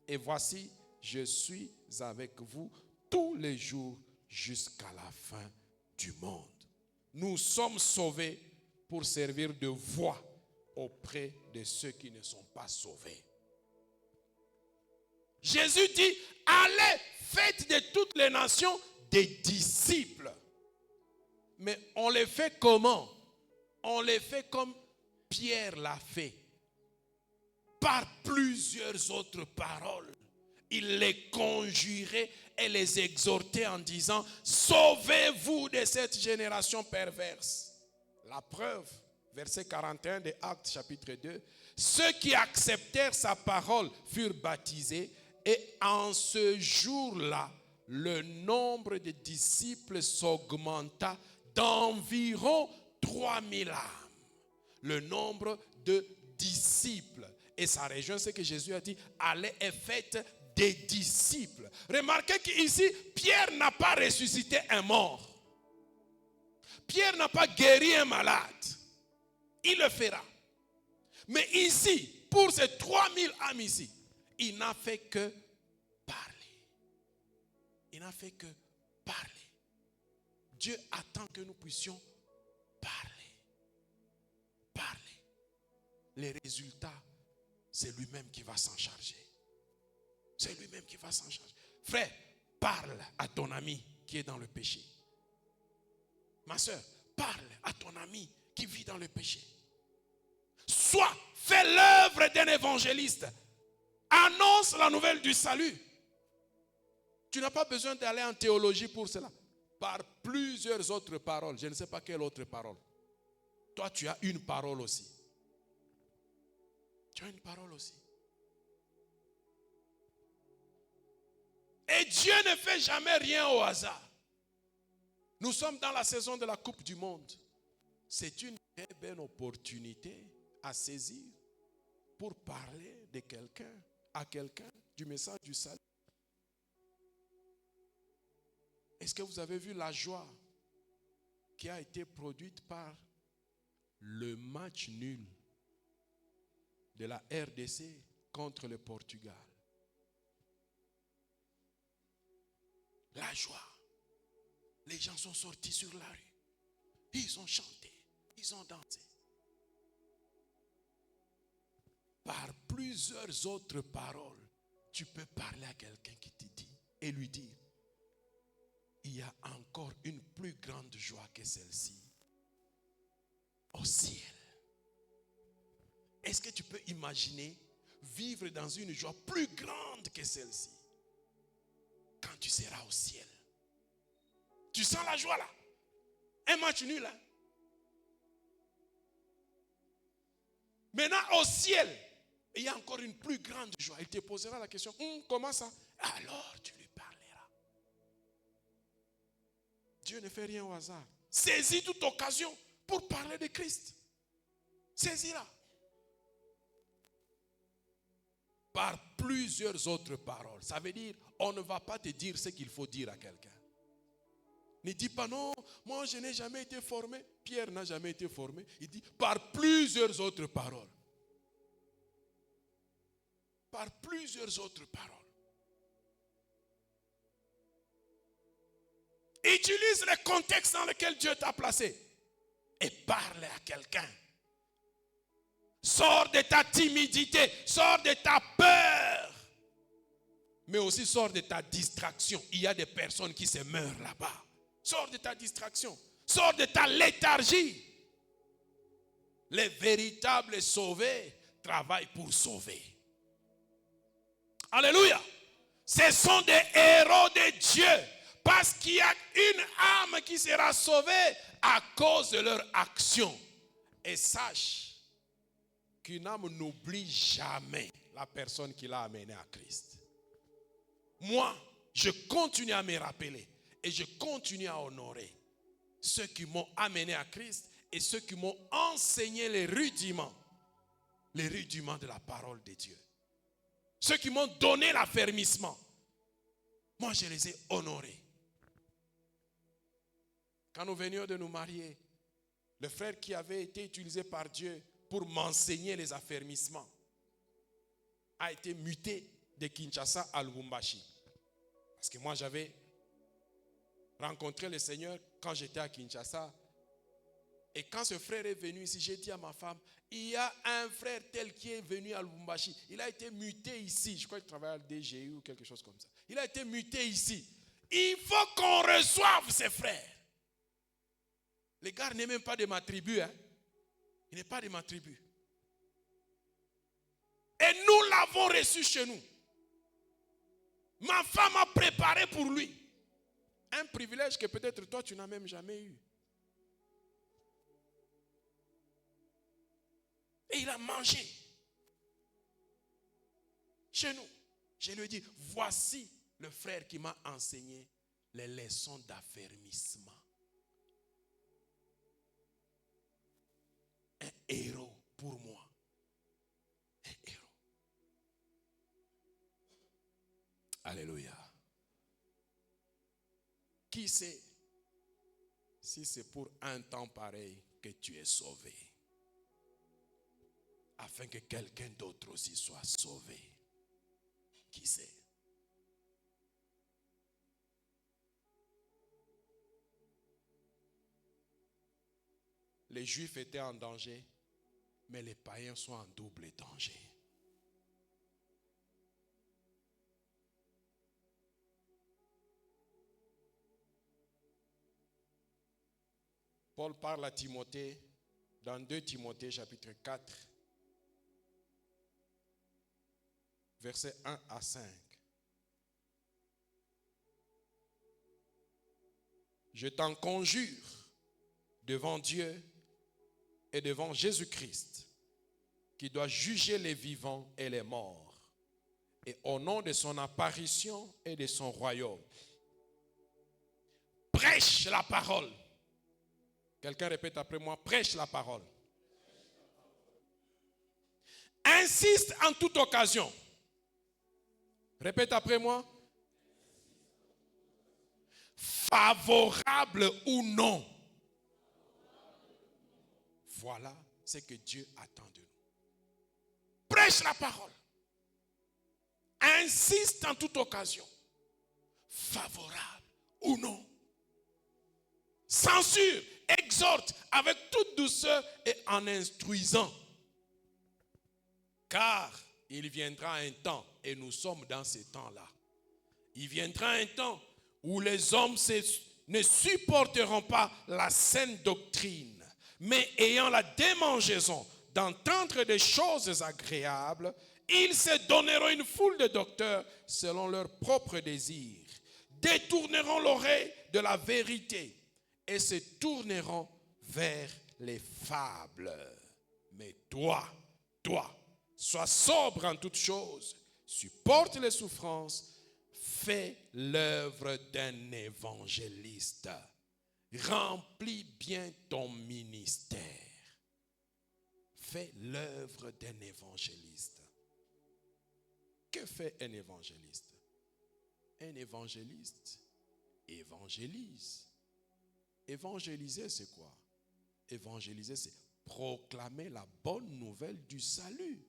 Et voici, je suis avec vous tous les jours jusqu'à la fin du monde. Nous sommes sauvés pour servir de voix auprès de ceux qui ne sont pas sauvés. Jésus dit, allez, faites de toutes les nations des disciples. Mais on les fait comment? On les fait comme Pierre l'a fait. Par plusieurs autres paroles. Il les conjurait et les exhortait en disant, sauvez-vous de cette génération perverse. La preuve, verset 41 de Actes chapitre 2. Ceux qui acceptèrent sa parole furent baptisés et en ce jour-là, le nombre de disciples s'augmenta d'environ 3000 âmes. Le nombre de disciples. Et ça rejoint ce que Jésus a dit, allez et faites des disciples. Remarquez qu'ici, Pierre n'a pas ressuscité un mort. Pierre n'a pas guéri un malade. Il le fera. Mais ici, pour ces 3000 âmes ici, il n'a fait que parler. Il n'a fait que parler. Dieu attend que nous puissions parler. Parler. Les résultats, c'est lui-même qui va s'en charger. C'est lui-même qui va s'en charger. Frère, parle à ton ami qui est dans le péché. Ma soeur, parle à ton ami qui vit dans le péché. Fais l'œuvre d'un évangéliste. Annonce la nouvelle du salut. Tu n'as pas besoin d'aller en théologie pour cela. Par plusieurs autres paroles. Je ne sais pas quelle autre parole. Toi, tu as une parole aussi. Tu as une parole aussi. Et Dieu ne fait jamais rien au hasard. Nous sommes dans la saison de la Coupe du Monde. C'est une très belle opportunité à saisir pour parler de quelqu'un, à quelqu'un, du message du salut. Est-ce que vous avez vu la joie qui a été produite par le match nul de la RDC contre le Portugal? La joie. Les gens sont sortis sur la rue. Ils ont chanté. Ils ont dansé. Par plusieurs autres paroles, tu peux parler à quelqu'un qui te dit et lui dire, il y a encore une plus grande joie que celle-ci au ciel. Est-ce que tu peux imaginer vivre dans une joie plus grande que celle-ci quand tu seras au ciel? Tu sens la joie là? Un match nul là. Maintenant au ciel, il y a encore une plus grande joie. Il te posera la question, comment ça? Alors tu lui parleras. Dieu ne fait rien au hasard. Saisis toute occasion pour parler de Christ. Saisis-la. Par plusieurs autres paroles. Ça veut dire, on ne va pas te dire ce qu'il faut dire à quelqu'un. Ne dis pas non, moi je n'ai jamais été formé. Pierre n'a jamais été formé. Il dit par plusieurs autres paroles. Par plusieurs autres paroles. Utilise le contexte dans lequel Dieu t'a placé et parle à quelqu'un. Sors de ta timidité, sors de ta peur, mais aussi sors de ta distraction. Il y a des personnes qui se meurent là-bas. Sors de ta distraction, sors de ta léthargie. Les véritables sauvés travaillent pour sauver. Alléluia. Ce sont des héros de Dieu. Parce qu'il y a une âme qui sera sauvée à cause de leur action. Et sache qu'une âme n'oublie jamais la personne qui l'a amenée à Christ. Moi, je continue à me rappeler et je continue à honorer ceux qui m'ont amené à Christ et ceux qui m'ont enseigné les rudiments de la parole de Dieu. Ceux qui m'ont donné l'affermissement. Moi, je les ai honorés. Quand nous venions de nous marier, le frère qui avait été utilisé par Dieu pour m'enseigner les affermissements a été muté de Kinshasa à Lubumbashi. Parce que moi, j'avais rencontré le Seigneur quand j'étais à Kinshasa. Et quand ce frère est venu ici, j'ai dit à ma femme, il y a un frère tel qui est venu à Lubumbashi. Il a été muté ici. Je crois qu'il travaille à DGU ou quelque chose comme ça. Il a été muté ici. Il faut qu'on reçoive ces frères. Le gars n'est même pas de ma tribu. Hein. Il n'est pas de ma tribu. Et nous l'avons reçu chez nous. Ma femme a préparé pour lui. Un privilège que peut-être toi tu n'as même jamais eu. Et il a mangé chez nous. Je lui ai dit, voici le frère qui m'a enseigné les leçons d'affermissement. Un héros pour moi. Un héros. Alléluia. Qui sait si c'est pour un temps pareil que tu es sauvé? Afin que quelqu'un d'autre aussi soit sauvé. Qui sait? Les Juifs étaient en danger, mais les païens sont en double danger. Paul parle à Timothée dans 2 Timothée chapitre 4, versets 1 à 5. Je t'en conjure devant Dieu et devant Jésus-Christ, qui doit juger les vivants et les morts, et au nom de son apparition et de son royaume. Prêche la parole. Quelqu'un répète après moi, prêche la parole. Insiste en toute occasion. Répète après moi. Favorable ou non. Voilà ce que Dieu attend de nous. Prêche la parole. Insiste en toute occasion. Favorable ou non. Censure, exhorte avec toute douceur et en instruisant. Car il viendra un temps, et nous sommes dans ce temps-là. Il viendra un temps où les hommes ne supporteront pas la saine doctrine, mais ayant la démangeaison d'entendre des choses agréables, ils se donneront une foule de docteurs selon leurs propres désirs, détourneront l'oreille de la vérité et se tourneront vers les fables. Mais toi, sois sobre en toutes choses, supporte les souffrances, fais l'œuvre d'un évangéliste. Remplis bien ton ministère. Fais l'œuvre d'un évangéliste. Que fait un évangéliste? Un évangéliste évangélise. Évangéliser, c'est quoi? Évangéliser, c'est proclamer la bonne nouvelle du salut.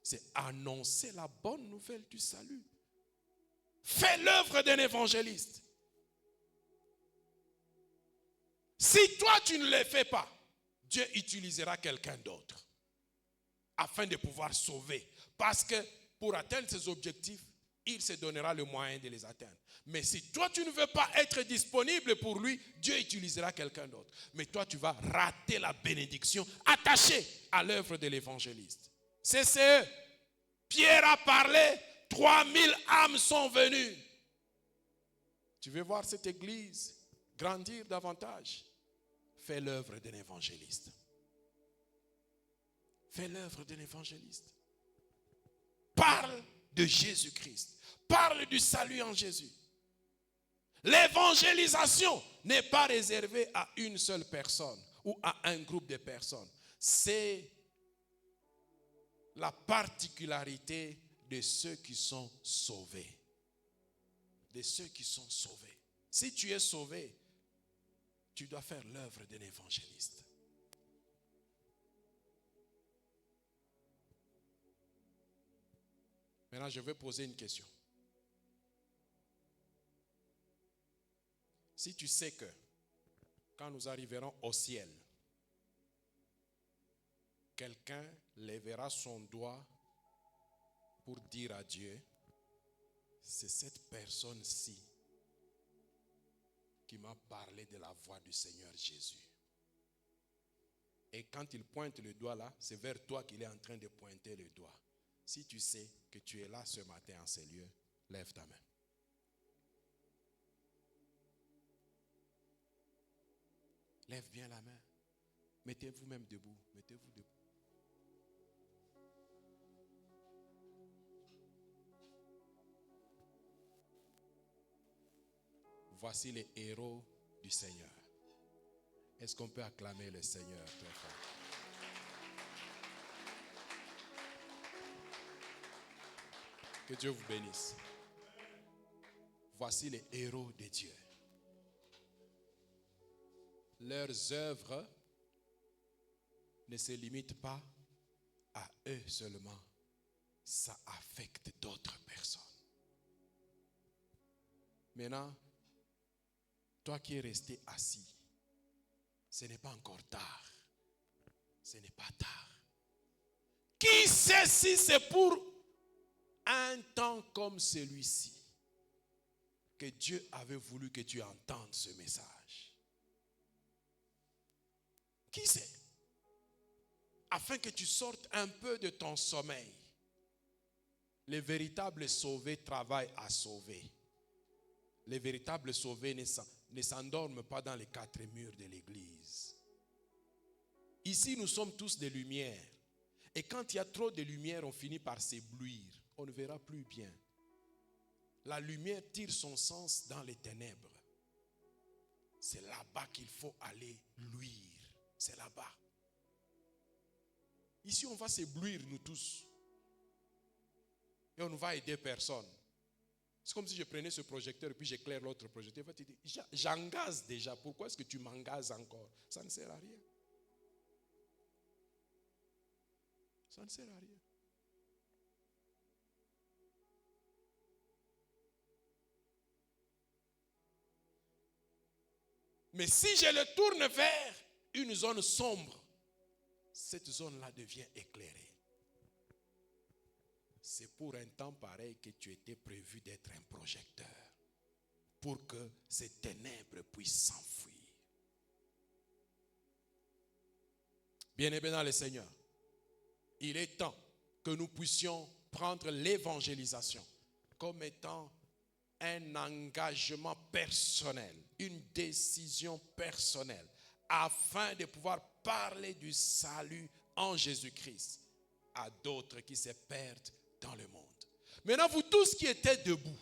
C'est annoncer la bonne nouvelle du salut. Fais l'œuvre d'un évangéliste. Si toi tu ne le fais pas, Dieu utilisera quelqu'un d'autre afin de pouvoir sauver. Parce que pour atteindre ses objectifs, il se donnera le moyen de les atteindre. Mais si toi tu ne veux pas être disponible pour lui, Dieu utilisera quelqu'un d'autre. Mais toi tu vas rater la bénédiction attachée à l'œuvre de l'évangéliste. CCE, Pierre a parlé, 3000 âmes sont venues. Tu veux voir cette église grandir davantage? Fais l'œuvre d'un évangéliste. Fais l'œuvre d'un évangéliste. Parle de Jésus-Christ. Parle du salut en Jésus. L'évangélisation n'est pas réservée à une seule personne ou à un groupe de personnes. C'est la particularité de ceux qui sont sauvés. De ceux qui sont sauvés. Si tu es sauvé, tu dois faire l'œuvre d'un évangéliste. Maintenant, je vais poser une question. Si tu sais que quand nous arriverons au ciel, quelqu'un lèvera son doigt pour dire à Dieu, c'est cette personne-ci qui m'a parlé de la voix du Seigneur Jésus. Et quand il pointe le doigt là, c'est vers toi qu'il est en train de pointer le doigt. Si tu sais que tu es là ce matin en ces lieux, lève ta main. Lève bien la main. Mettez-vous même debout. Mettez-vous debout. Voici les héros du Seigneur. Est-ce qu'on peut acclamer le Seigneur très fort? Que Dieu vous bénisse. Voici les héros de Dieu. Leurs œuvres ne se limitent pas à eux seulement. Ça affecte d'autres personnes. Maintenant, toi qui es resté assis, ce n'est pas encore tard. Ce n'est pas tard. Qui sait si c'est pour un temps comme celui-ci que Dieu avait voulu que tu entendes ce message? Qui sait? Afin que tu sortes un peu de ton sommeil. Les véritables sauvés travaillent à sauver. Les véritables sauvés ne s'endorment pas dans les quatre murs de l'église. Ici, nous sommes tous des lumières. Et quand il y a trop de lumière, on finit par s'éblouir. On ne verra plus bien. La lumière tire son sens dans les ténèbres. C'est là-bas qu'il faut aller luire. C'est là-bas. Ici, on va s'éblouir, nous tous. Et on ne va aider personne. C'est comme si je prenais ce projecteur et puis j'éclaire l'autre projecteur. Il va te dire, j'engage déjà. Pourquoi est-ce que tu m'engages encore? Ça ne sert à rien. Ça ne sert à rien. Mais si je le tourne vers une zone sombre, cette zone-là devient éclairée. C'est pour un temps pareil que tu étais prévu d'être un projecteur. Pour que ces ténèbres puissent s'enfuir. Bien-aimés dans le Seigneur, il est temps que nous puissions prendre l'évangélisation comme étant un engagement personnel, une décision personnelle, afin de pouvoir parler du salut en Jésus-Christ à d'autres qui se perdent dans le monde. Maintenant, vous tous qui étiez debout,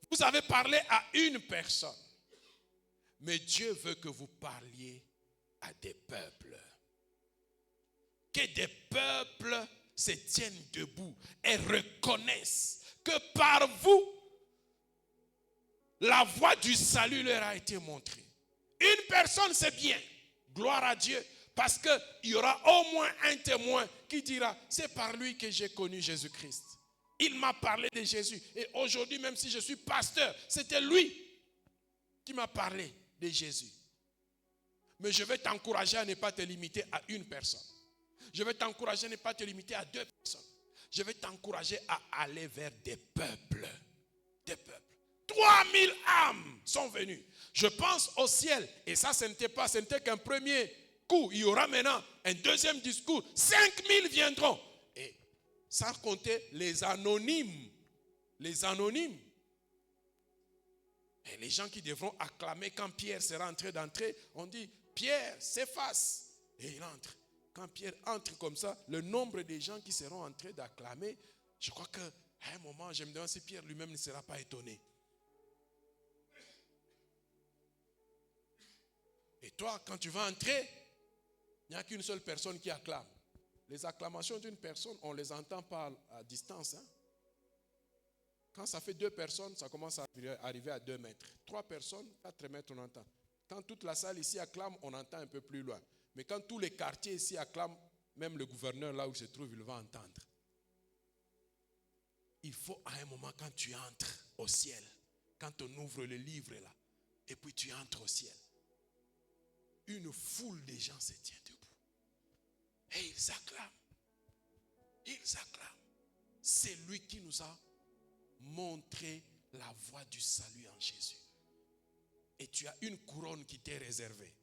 vous avez parlé à une personne, mais Dieu veut que vous parliez à des peuples. Que des peuples se tiennent debout et reconnaissent que par vous, la voie du salut leur a été montrée. Une personne, c'est bien. Gloire à Dieu. Parce qu'il y aura au moins un témoin qui dira, c'est par lui que j'ai connu Jésus-Christ. Il m'a parlé de Jésus. Et aujourd'hui, même si je suis pasteur, c'était lui qui m'a parlé de Jésus. Mais je vais t'encourager à ne pas te limiter à une personne. Je vais t'encourager à ne pas te limiter à deux personnes. Je vais t'encourager à aller vers des peuples. Des peuples. 3000 âmes sont venues. Je pense au ciel. Et ça, ce n'était qu'un premier coup. Il y aura maintenant un deuxième discours. 5000 viendront. Et sans compter les anonymes. Les anonymes. Et les gens qui devront acclamer quand Pierre sera en train d'entrer, on dit, Pierre s'efface. Et il entre. Quand Pierre entre comme ça, le nombre de gens qui seront en train d'acclamer, je crois qu'à un moment, je me demande si Pierre lui-même ne sera pas étonné. Et toi, quand tu vas entrer, il n'y a qu'une seule personne qui acclame. Les acclamations d'une personne, on ne les entend pas à distance. Hein? Quand ça fait 2 personnes, ça commence à arriver à 2 mètres. 3 personnes, 4 mètres, on entend. Quand toute la salle ici acclame, on entend un peu plus loin. Mais quand tous les quartiers ici acclament, même le gouverneur là où il se trouve, il va entendre. Il faut à un moment, quand tu entres au ciel, quand on ouvre le livre là, et puis tu entres au ciel, une foule de gens se tient debout. Et ils acclament. Ils acclament. C'est lui qui nous a montré la voie du salut en Jésus. Et tu as une couronne qui t'est réservée.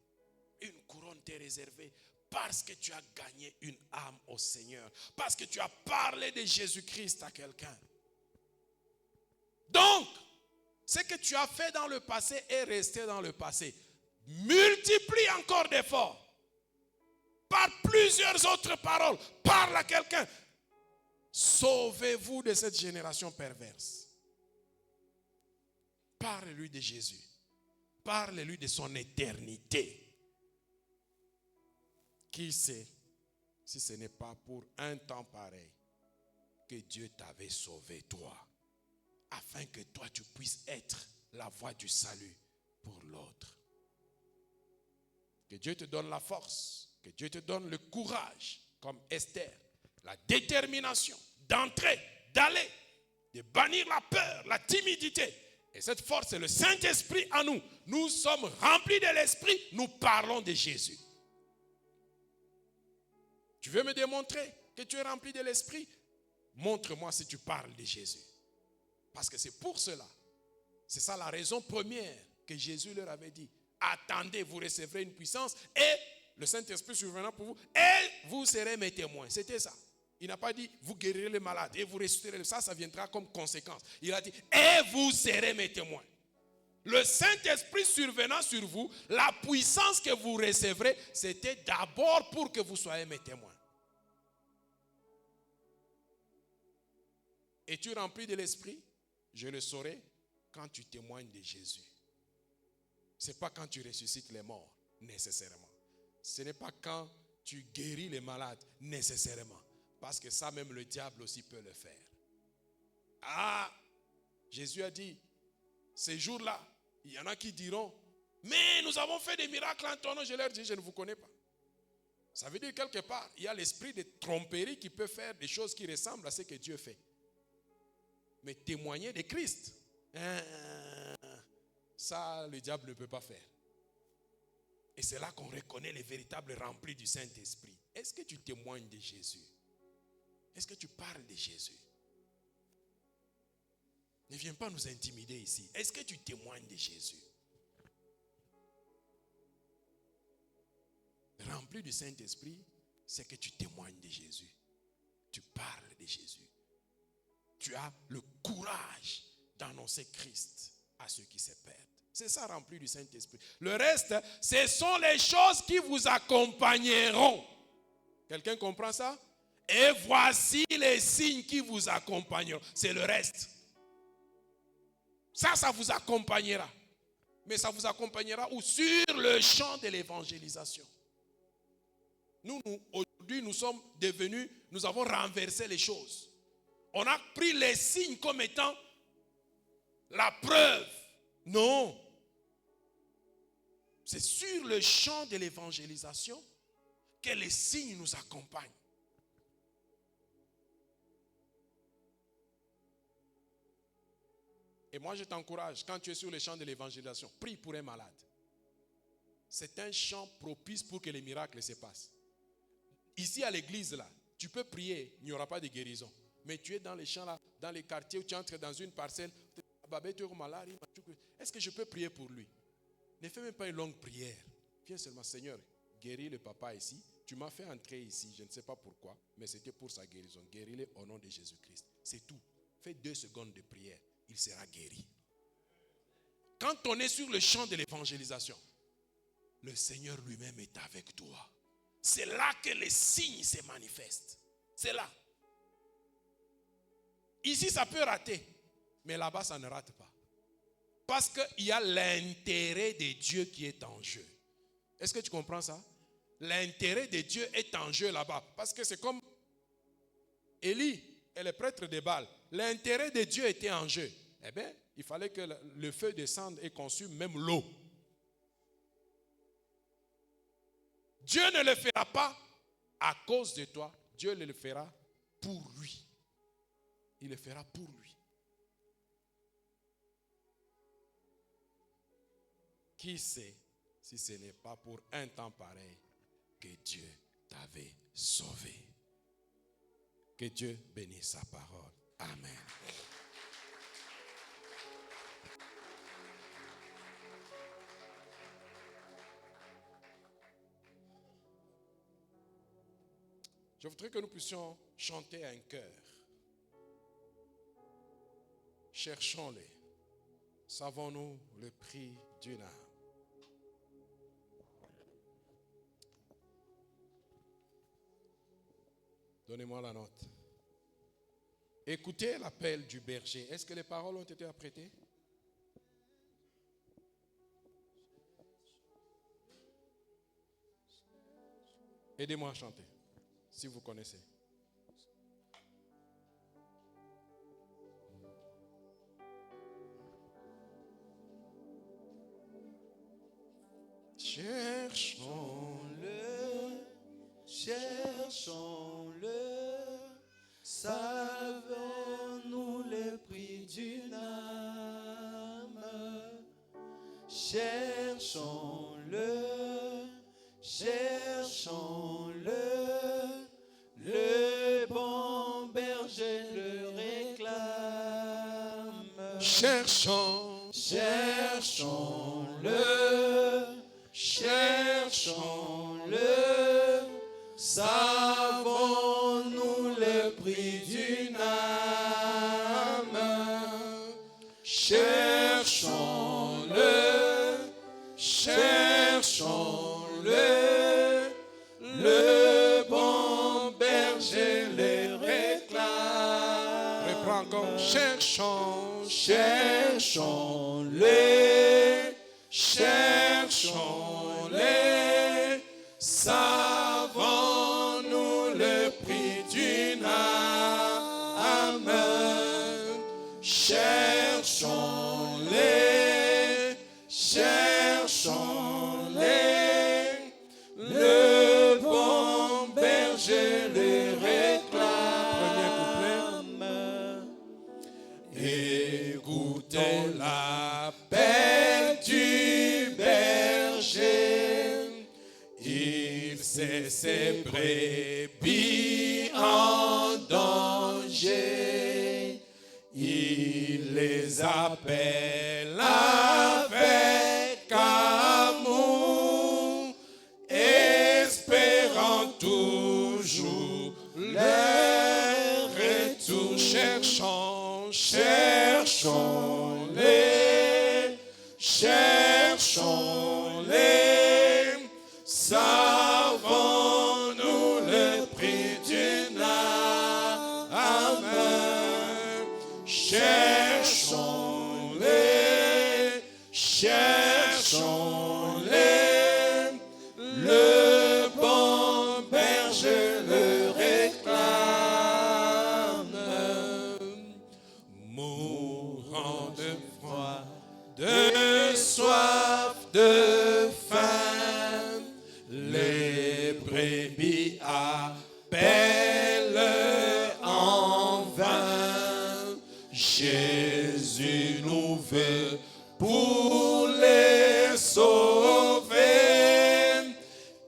Une couronne t'est réservée parce que tu as gagné une âme au Seigneur. Parce que tu as parlé de Jésus-Christ à quelqu'un. Donc, ce que tu as fait dans le passé est resté dans le passé. Multiplie encore d'efforts. Par plusieurs autres paroles. Parle à quelqu'un. Sauvez-vous de cette génération perverse. Parle-lui de Jésus. Parle-lui de son éternité. Qui sait si ce n'est pas pour un temps pareil que Dieu t'avait sauvé toi, afin que toi tu puisses être la voie du salut pour l'autre. Que Dieu te donne la force, que Dieu te donne le courage, comme Esther, la détermination d'entrer, d'aller, de bannir la peur, la timidité. Et cette force, c'est le Saint-Esprit en nous. Nous sommes remplis de l'Esprit, nous parlons de Jésus. Tu veux me démontrer que tu es rempli de l'Esprit? Montre-moi si tu parles de Jésus. Parce que c'est pour cela. C'est ça la raison première que Jésus leur avait dit. Attendez, vous recevrez une puissance et le Saint-Esprit survenant pour vous et vous serez mes témoins. C'était ça. Il n'a pas dit vous guérirez les malades et vous ressusciterez. Ça viendra comme conséquence. Il a dit et vous serez mes témoins. Le Saint-Esprit survenant sur vous, la puissance que vous recevrez, c'était d'abord pour que vous soyez mes témoins. Es-tu rempli de l'Esprit? Je le saurai quand tu témoignes de Jésus. Ce n'est pas quand tu ressuscites les morts, nécessairement. Ce n'est pas quand tu guéris les malades, nécessairement. Parce que ça, même le diable aussi peut le faire. Ah, Jésus a dit, ces jours-là, il y en a qui diront, mais nous avons fait des miracles en ton nom. Je leur dis, je ne vous connais pas. Ça veut dire quelque part, il y a l'esprit de tromperie qui peut faire des choses qui ressemblent à ce que Dieu fait. Mais témoigner de Christ, ça, le diable ne peut pas faire. Et c'est là qu'on reconnaît les véritables remplis du Saint-Esprit. Est-ce que tu témoignes de Jésus? Est-ce que tu parles de Jésus? Ne viens pas nous intimider ici. Est-ce que tu témoignes de Jésus? Rempli du Saint-Esprit, c'est que tu témoignes de Jésus. Tu parles de Jésus. Tu as le courage d'annoncer Christ à ceux qui se perdent. C'est ça, rempli du Saint-Esprit. Le reste, ce sont les choses qui vous accompagneront. Quelqu'un comprend ça? Et voici les signes qui vous accompagneront. C'est le reste. Ça vous accompagnera. Mais ça vous accompagnera où? Sur le champ de l'évangélisation. Nous, aujourd'hui, nous avons renversé les choses. On a pris les signes comme étant la preuve. Non. C'est sur le champ de l'évangélisation que les signes nous accompagnent. Et moi, je t'encourage, quand tu es sur le champ de l'évangélisation, prie pour un malade. C'est un champ propice pour que les miracles se passent. Ici, à l'église, là, tu peux prier, il n'y aura pas de guérison. Mais tu es dans les champs, là, dans les quartiers où tu entres dans une parcelle, est-ce que je peux prier pour lui? Ne fais même pas une longue prière. Viens seulement, Seigneur, guéris le papa ici. Tu m'as fait entrer ici, je ne sais pas pourquoi, mais c'était pour sa guérison. Guéris-le au nom de Jésus-Christ. C'est tout. Fais 2 secondes de prière. Il sera guéri. Quand on est sur le champ de l'évangélisation, le Seigneur lui-même est avec toi. C'est là que les signes se manifestent. C'est là. Ici, ça peut rater, mais là-bas, ça ne rate pas. Parce qu'il y a l'intérêt de Dieu qui est en jeu. Est-ce que tu comprends ça? L'intérêt de Dieu est en jeu là-bas. Parce que c'est comme Élie et les prêtres de Baal. L'intérêt de Dieu était en jeu. Eh bien, il fallait que le feu descende et consume même l'eau. Dieu ne le fera pas à cause de toi. Dieu le fera pour lui. Il le fera pour lui. Qui sait si ce n'est pas pour un temps pareil que Dieu t'avait sauvé. Que Dieu bénisse sa parole. Amen. Je voudrais que nous puissions chanter un chœur. Cherchons-les. Savons-nous le prix d'une âme? Donnez-moi la note. Écoutez l'appel du berger. Est-ce que les paroles ont été apprêtées? Aidez-moi à chanter, si vous connaissez. Cherchons-le, cherchons-le, savons-nous le prix d'une âme? Cherchons-le, cherchons-le, le bon berger le réclame. Cherchons, Cherchons-le, cherchons-le, savons-nous le prix d'une âme? Cherchons-le, cherchons-le, le bon berger le réclame. reprends encore. Cherchons, Cherchons-les, cherchons-les, savons-nous le prix d'une âme? Cherchons-les, cherchons-les, le bon berger les réclame. Écoutez l'appel du berger, il sait ses brebis en danger, il les appelle avec amour, espérant toujours leur retour. cherchons, Cherchons-les, cherchons-les, savons-nous le prix d'une âme? Cherchons-les, cherchons-les, le bon berger le réclame. Mourant de froid, de soif, de faim, les brebis appellent en vain. Jésus nous veut pour les sauver,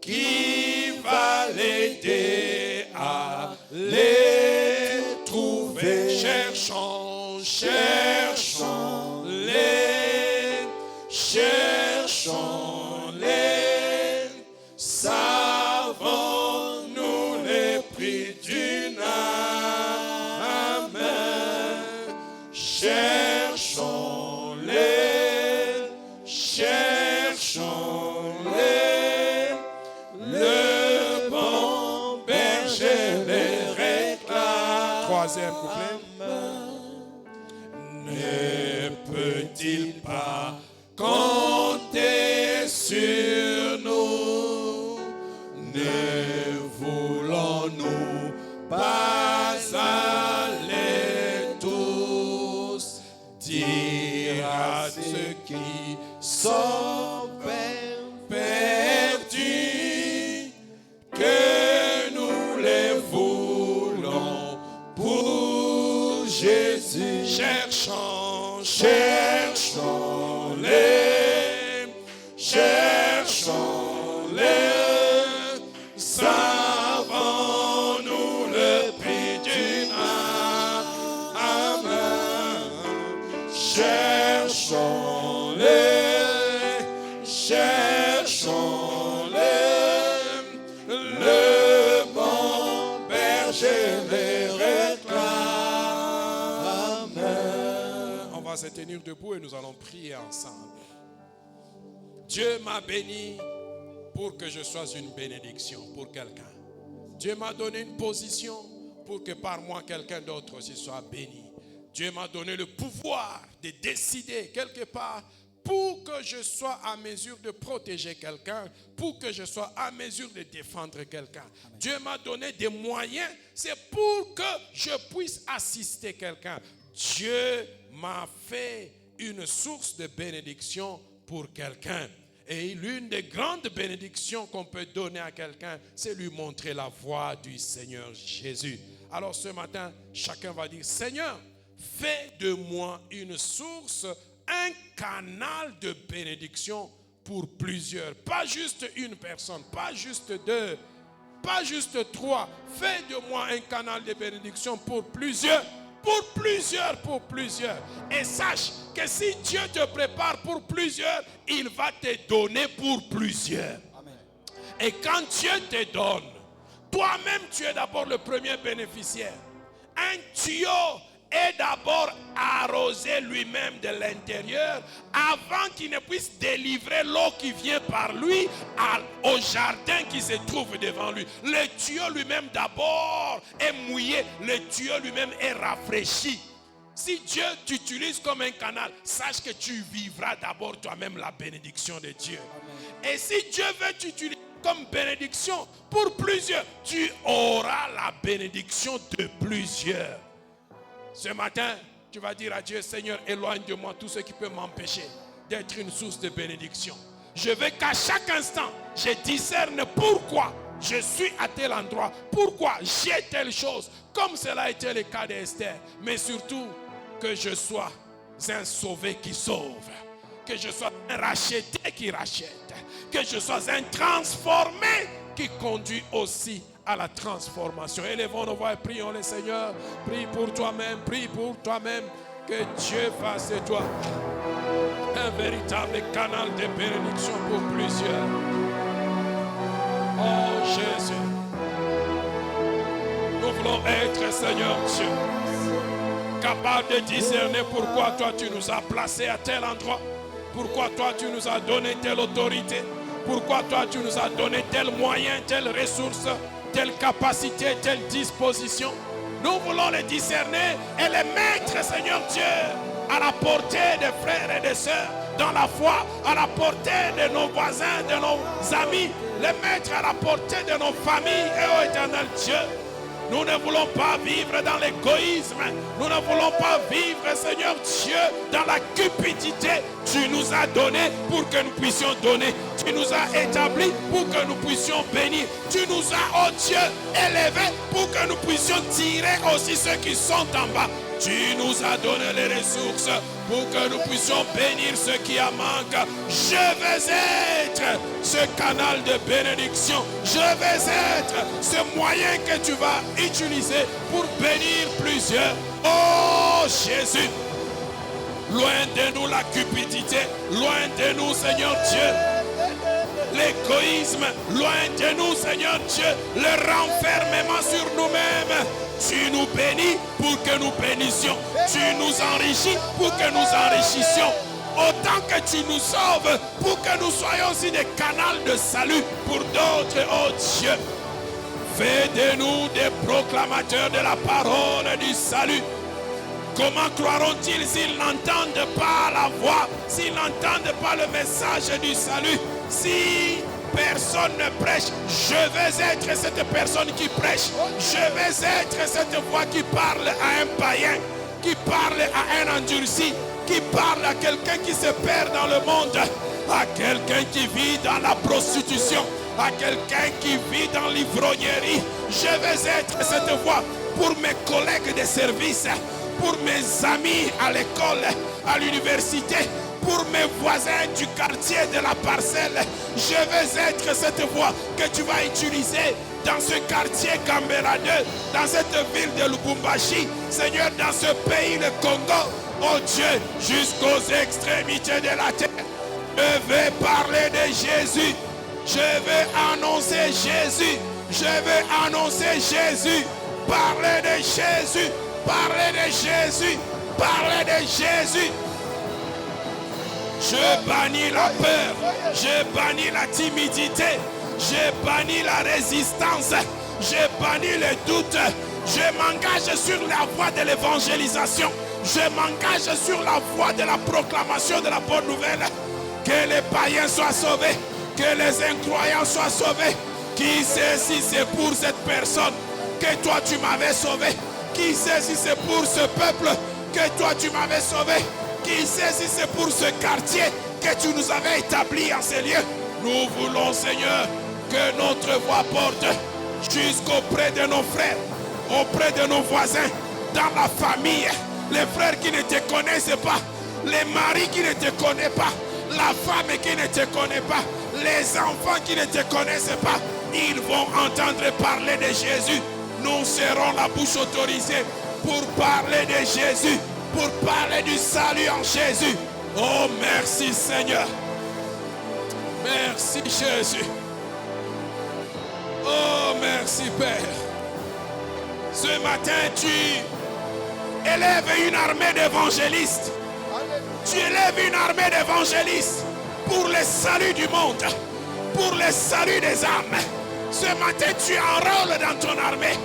qui va l'aider à les trouver. cherchons, Cherchons-les, cherchons-les, savons-nous le prix d'une âme? Cherchons-les, cherchons-les, le bon berger les réclame. troisième couplet. Ne peut-il pas compter sur nous? Ne voulons-nous pas aller tous dire à ceux qui sont perdus que nous les voulons pour Jésus? Cherchons, Cherchons-les, cherchons-les, savons cherchons-les, le bon berger les réclame. On va se tenir debout et nous allons prier ensemble. Dieu m'a béni pour que je sois une bénédiction pour quelqu'un. Dieu m'a donné une position pour que par moi quelqu'un d'autre aussi soit béni. Dieu m'a donné le pouvoir de décider quelque part pour que je sois à mesure de protéger quelqu'un, pour que je sois à mesure de défendre quelqu'un. Dieu m'a donné des moyens, c'est pour que je puisse assister quelqu'un. Dieu m'a fait une source de bénédiction pour quelqu'un. Et l'une des grandes bénédictions qu'on peut donner à quelqu'un, c'est lui montrer la voie du Seigneur Jésus. Alors ce matin, chacun va dire, Seigneur, fais de moi une source, un canal de bénédiction pour plusieurs. Pas juste une personne, pas juste deux, pas juste trois. Fais de moi un canal de bénédiction pour plusieurs. Pour plusieurs. Et sache que si Dieu te prépare pour plusieurs, il va te donner pour plusieurs. Amen. Et quand Dieu te donne, toi-même tu es d'abord le premier bénéficiaire. Un tuyau est d'abord arrosé lui-même de l'intérieur avant qu'il ne puisse délivrer l'eau qui vient par lui au jardin qui se trouve devant lui. Le tuyau lui-même d'abord est mouillé, le tuyau lui-même est rafraîchi. Si Dieu t'utilise comme un canal, sache que tu vivras d'abord toi-même la bénédiction de Dieu. Amen. Et si Dieu veut t'utiliser comme bénédiction pour plusieurs, tu auras la bénédiction de plusieurs. Ce matin, tu vas dire à Dieu, Seigneur, éloigne de moi tout ce qui peut m'empêcher d'être une source de bénédiction. Je veux qu'à chaque instant, je discerne pourquoi je suis à tel endroit, pourquoi j'ai telle chose, comme cela a été le cas d'Esther. Mais surtout, que je sois un sauvé qui sauve, que je sois un racheté qui rachète, que je sois un transformé qui conduit aussi à la transformation. Élevons nos voix et prions le Seigneur. Prie pour toi-même, que Dieu fasse de toi un véritable canal de bénédiction pour plusieurs. Oh Jésus, nous voulons être, Seigneur Dieu, capable de discerner pourquoi toi tu nous as placés à tel endroit, pourquoi toi tu nous as donné telle autorité, pourquoi toi tu nous as donné tel moyen, telle ressource, telle capacité, telle disposition. Nous voulons les discerner et les mettre, Seigneur Dieu, à la portée des frères et des sœurs dans la foi, à la portée de nos voisins, de nos amis, les mettre à la portée de nos familles. Et ô éternel Dieu, nous ne voulons pas vivre dans l'égoïsme. Nous ne voulons pas vivre, Seigneur Dieu, dans la cupidité. Tu nous as donné pour que nous puissions donner. Tu nous as établis pour que nous puissions bénir. Tu nous as, oh Dieu, élevés pour que nous puissions tirer aussi ceux qui sont en bas. Tu nous as donné les ressources pour que nous puissions bénir ceux qui en manquent. Je vais être ce canal de bénédiction. Je vais être ce moyen que tu vas utiliser pour bénir plusieurs. Oh Jésus, loin de nous la cupidité, loin de nous, Seigneur Dieu, l'égoïsme, loin de nous, Seigneur Dieu, le renfermement sur nous-mêmes. Tu nous bénis pour que nous bénissions. Tu nous enrichis pour que nous enrichissions. Autant que tu nous sauves pour que nous soyons aussi des canaux de salut pour d'autres, oh Dieu. Fais de nous des proclamateurs de la parole du salut. Comment croiront-ils s'ils n'entendent pas la voix, s'ils n'entendent pas le message du salut? Si personne ne prêche, je vais être cette personne qui prêche. Je vais être cette voix qui parle à un païen, qui parle à un endurci, qui parle à quelqu'un qui se perd dans le monde, à quelqu'un qui vit dans la prostitution, à quelqu'un qui vit dans l'ivrognerie. Je vais être cette voix pour mes collègues de service, pour mes amis à l'école, à l'université, pour mes voisins du quartier de la parcelle. Je vais être cette voix que tu vas utiliser dans ce quartier Canberra 2, dans cette ville de Lubumbashi, Seigneur, dans ce pays, le Congo, oh Dieu, jusqu'aux extrémités de la terre. Je vais parler de annoncer Jésus. Je vais annoncer Jésus. Je vais annoncer Jésus. Parlez de Jésus. Parlez de Jésus. Parlez de Jésus. Je bannis la peur. Je bannis la timidité. Je bannis la résistance. Je bannis le doute. Je m'engage sur la voie de l'évangélisation. Je m'engage sur la voie de la proclamation de la bonne nouvelle. Que les païens soient sauvés. Que les incroyants soient sauvés. Qui sait si c'est pour cette personne que toi tu m'avais sauvé? Qui sait si c'est pour ce peuple que toi tu m'avais sauvé? Qui sait si c'est pour ce quartier que tu nous avais établi en ces lieux? Nous voulons, Seigneur, que notre voix porte jusqu'auprès de nos frères, auprès de nos voisins, dans la famille, les frères qui ne te connaissent pas, les maris qui ne te connaissent pas, la femme qui ne te connaît pas, les enfants qui ne te connaissent pas, ils vont entendre parler de Jésus. Nous serons la bouche autorisée pour parler de Jésus, pour parler du salut en Jésus. Oh, merci Seigneur. Merci Jésus. Oh, merci Père. Ce matin, tu élèves une armée d'évangélistes. Tu élèves une armée d'évangélistes pour le salut du monde, pour le salut des âmes. Ce matin, tu enrôles dans ton armée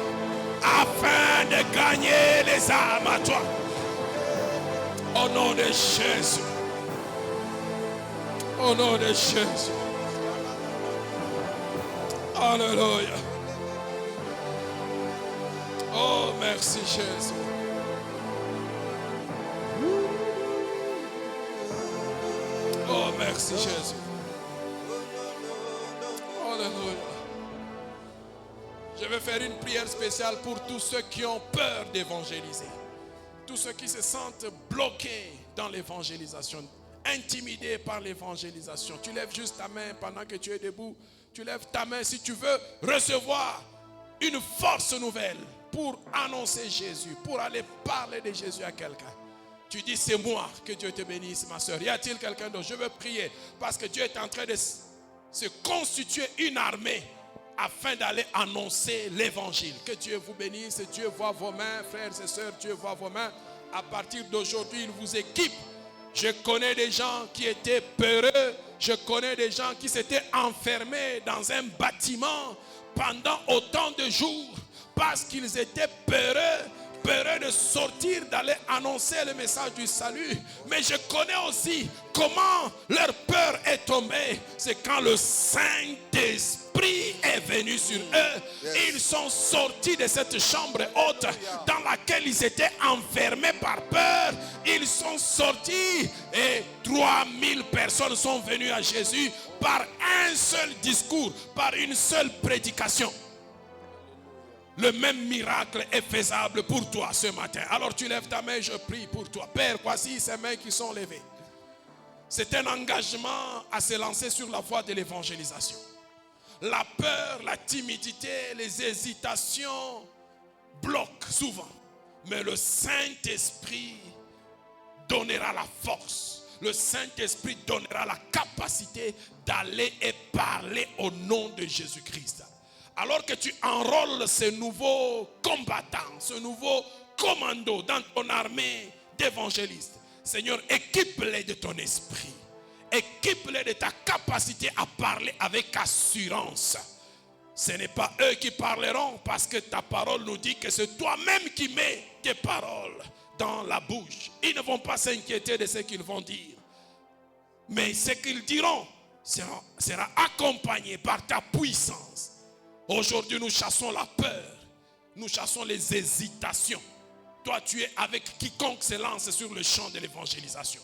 afin de gagner les âmes à toi. Au nom de Jésus. Au nom de Jésus. Alléluia. Oh, merci Jésus. Oh, merci Jésus. Alléluia. Je vais faire une prière spéciale pour tous ceux qui ont peur d'évangéliser. Tous ceux qui se sentent bloqués dans l'évangélisation, intimidés par l'évangélisation. Tu lèves juste ta main pendant que tu es debout. Tu lèves ta main si tu veux recevoir une force nouvelle pour annoncer Jésus, pour aller parler de Jésus à quelqu'un. Tu dis, c'est moi, que Dieu te bénisse, ma soeur. Y a-t-il quelqu'un d'autre? Je veux prier parce que Dieu est en train de se constituer une armée afin d'aller annoncer l'évangile. Que Dieu vous bénisse. Dieu voit vos mains, frères et sœurs. Dieu voit vos mains. À partir d'aujourd'hui, il vous équipe. Je connais des gens qui étaient peureux. Je connais des gens qui s'étaient enfermés dans un bâtiment pendant autant de jours parce qu'ils étaient peureux de sortir, d'aller annoncer le message du salut. Mais je connais aussi comment leur peur est tombée. C'est quand le Saint-Esprit est venu sur eux. Ils sont sortis de cette chambre haute dans laquelle ils étaient enfermés par peur. Ils sont sortis et 3000 personnes sont venues à Jésus par un seul discours, par une seule prédication. Le même miracle est faisable pour toi ce matin. Alors tu lèves ta main, je prie pour toi. Père, voici ces mains qui sont levées. C'est un engagement à se lancer sur la voie de l'évangélisation. La peur, la timidité, les hésitations bloquent souvent. Mais le Saint-Esprit donnera la force. Le Saint-Esprit donnera la capacité d'aller et parler au nom de Jésus-Christ. Alors que tu enrôles ce nouveau combattant, ce nouveau commando dans ton armée d'évangélistes, Seigneur, équipe-les de ton esprit. Équipe-les de ta capacité à parler avec assurance. Ce n'est pas eux qui parleront parce que ta parole nous dit que c'est toi-même qui mets tes paroles dans la bouche. Ils ne vont pas s'inquiéter de ce qu'ils vont dire. Mais ce qu'ils diront sera accompagné par ta puissance. Aujourd'hui, nous chassons la peur. Nous chassons les hésitations. Toi, tu es avec quiconque se lance sur le champ de l'évangélisation.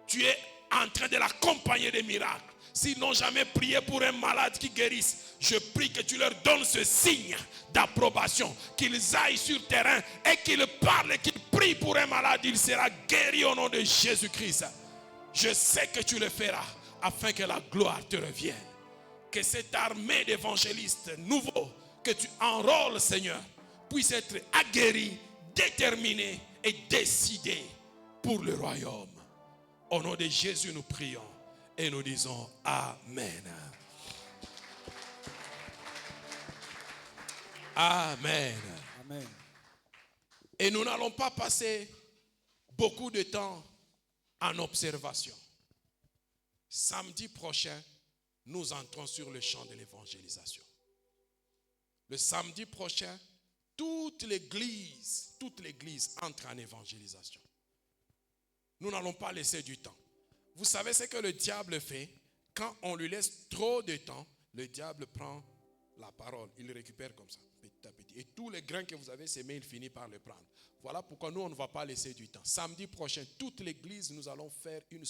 Tu es en train de l'accompagner des miracles. S'ils n'ont jamais prié pour un malade qui guérisse, je prie que tu leur donnes ce signe d'approbation. Qu'ils aillent sur le terrain et qu'ils parlent, qu'ils prient pour un malade. Il sera guéri au nom de Jésus-Christ. Je sais que tu le feras afin que la gloire te revienne. Que cette armée d'évangélistes nouveaux que tu enrôles, Seigneur, puisse être aguerrie, déterminée et décidée pour le royaume. Au nom de Jésus, nous prions. Et nous disons Amen. Amen. Amen. Et nous n'allons pas passer beaucoup de temps en observation. Samedi prochain, nous entrons sur le champ de l'évangélisation. Le samedi prochain, toute l'église entre en évangélisation. Nous n'allons pas laisser du temps. Vous savez ce que le diable fait? Quand on lui laisse trop de temps, le diable prend la parole. Il le récupère comme ça, petit à petit. Et tous les grains que vous avez semés, il finit par le prendre. Voilà pourquoi nous, on ne va pas laisser du temps. Samedi prochain, toute l'église, nous allons faire une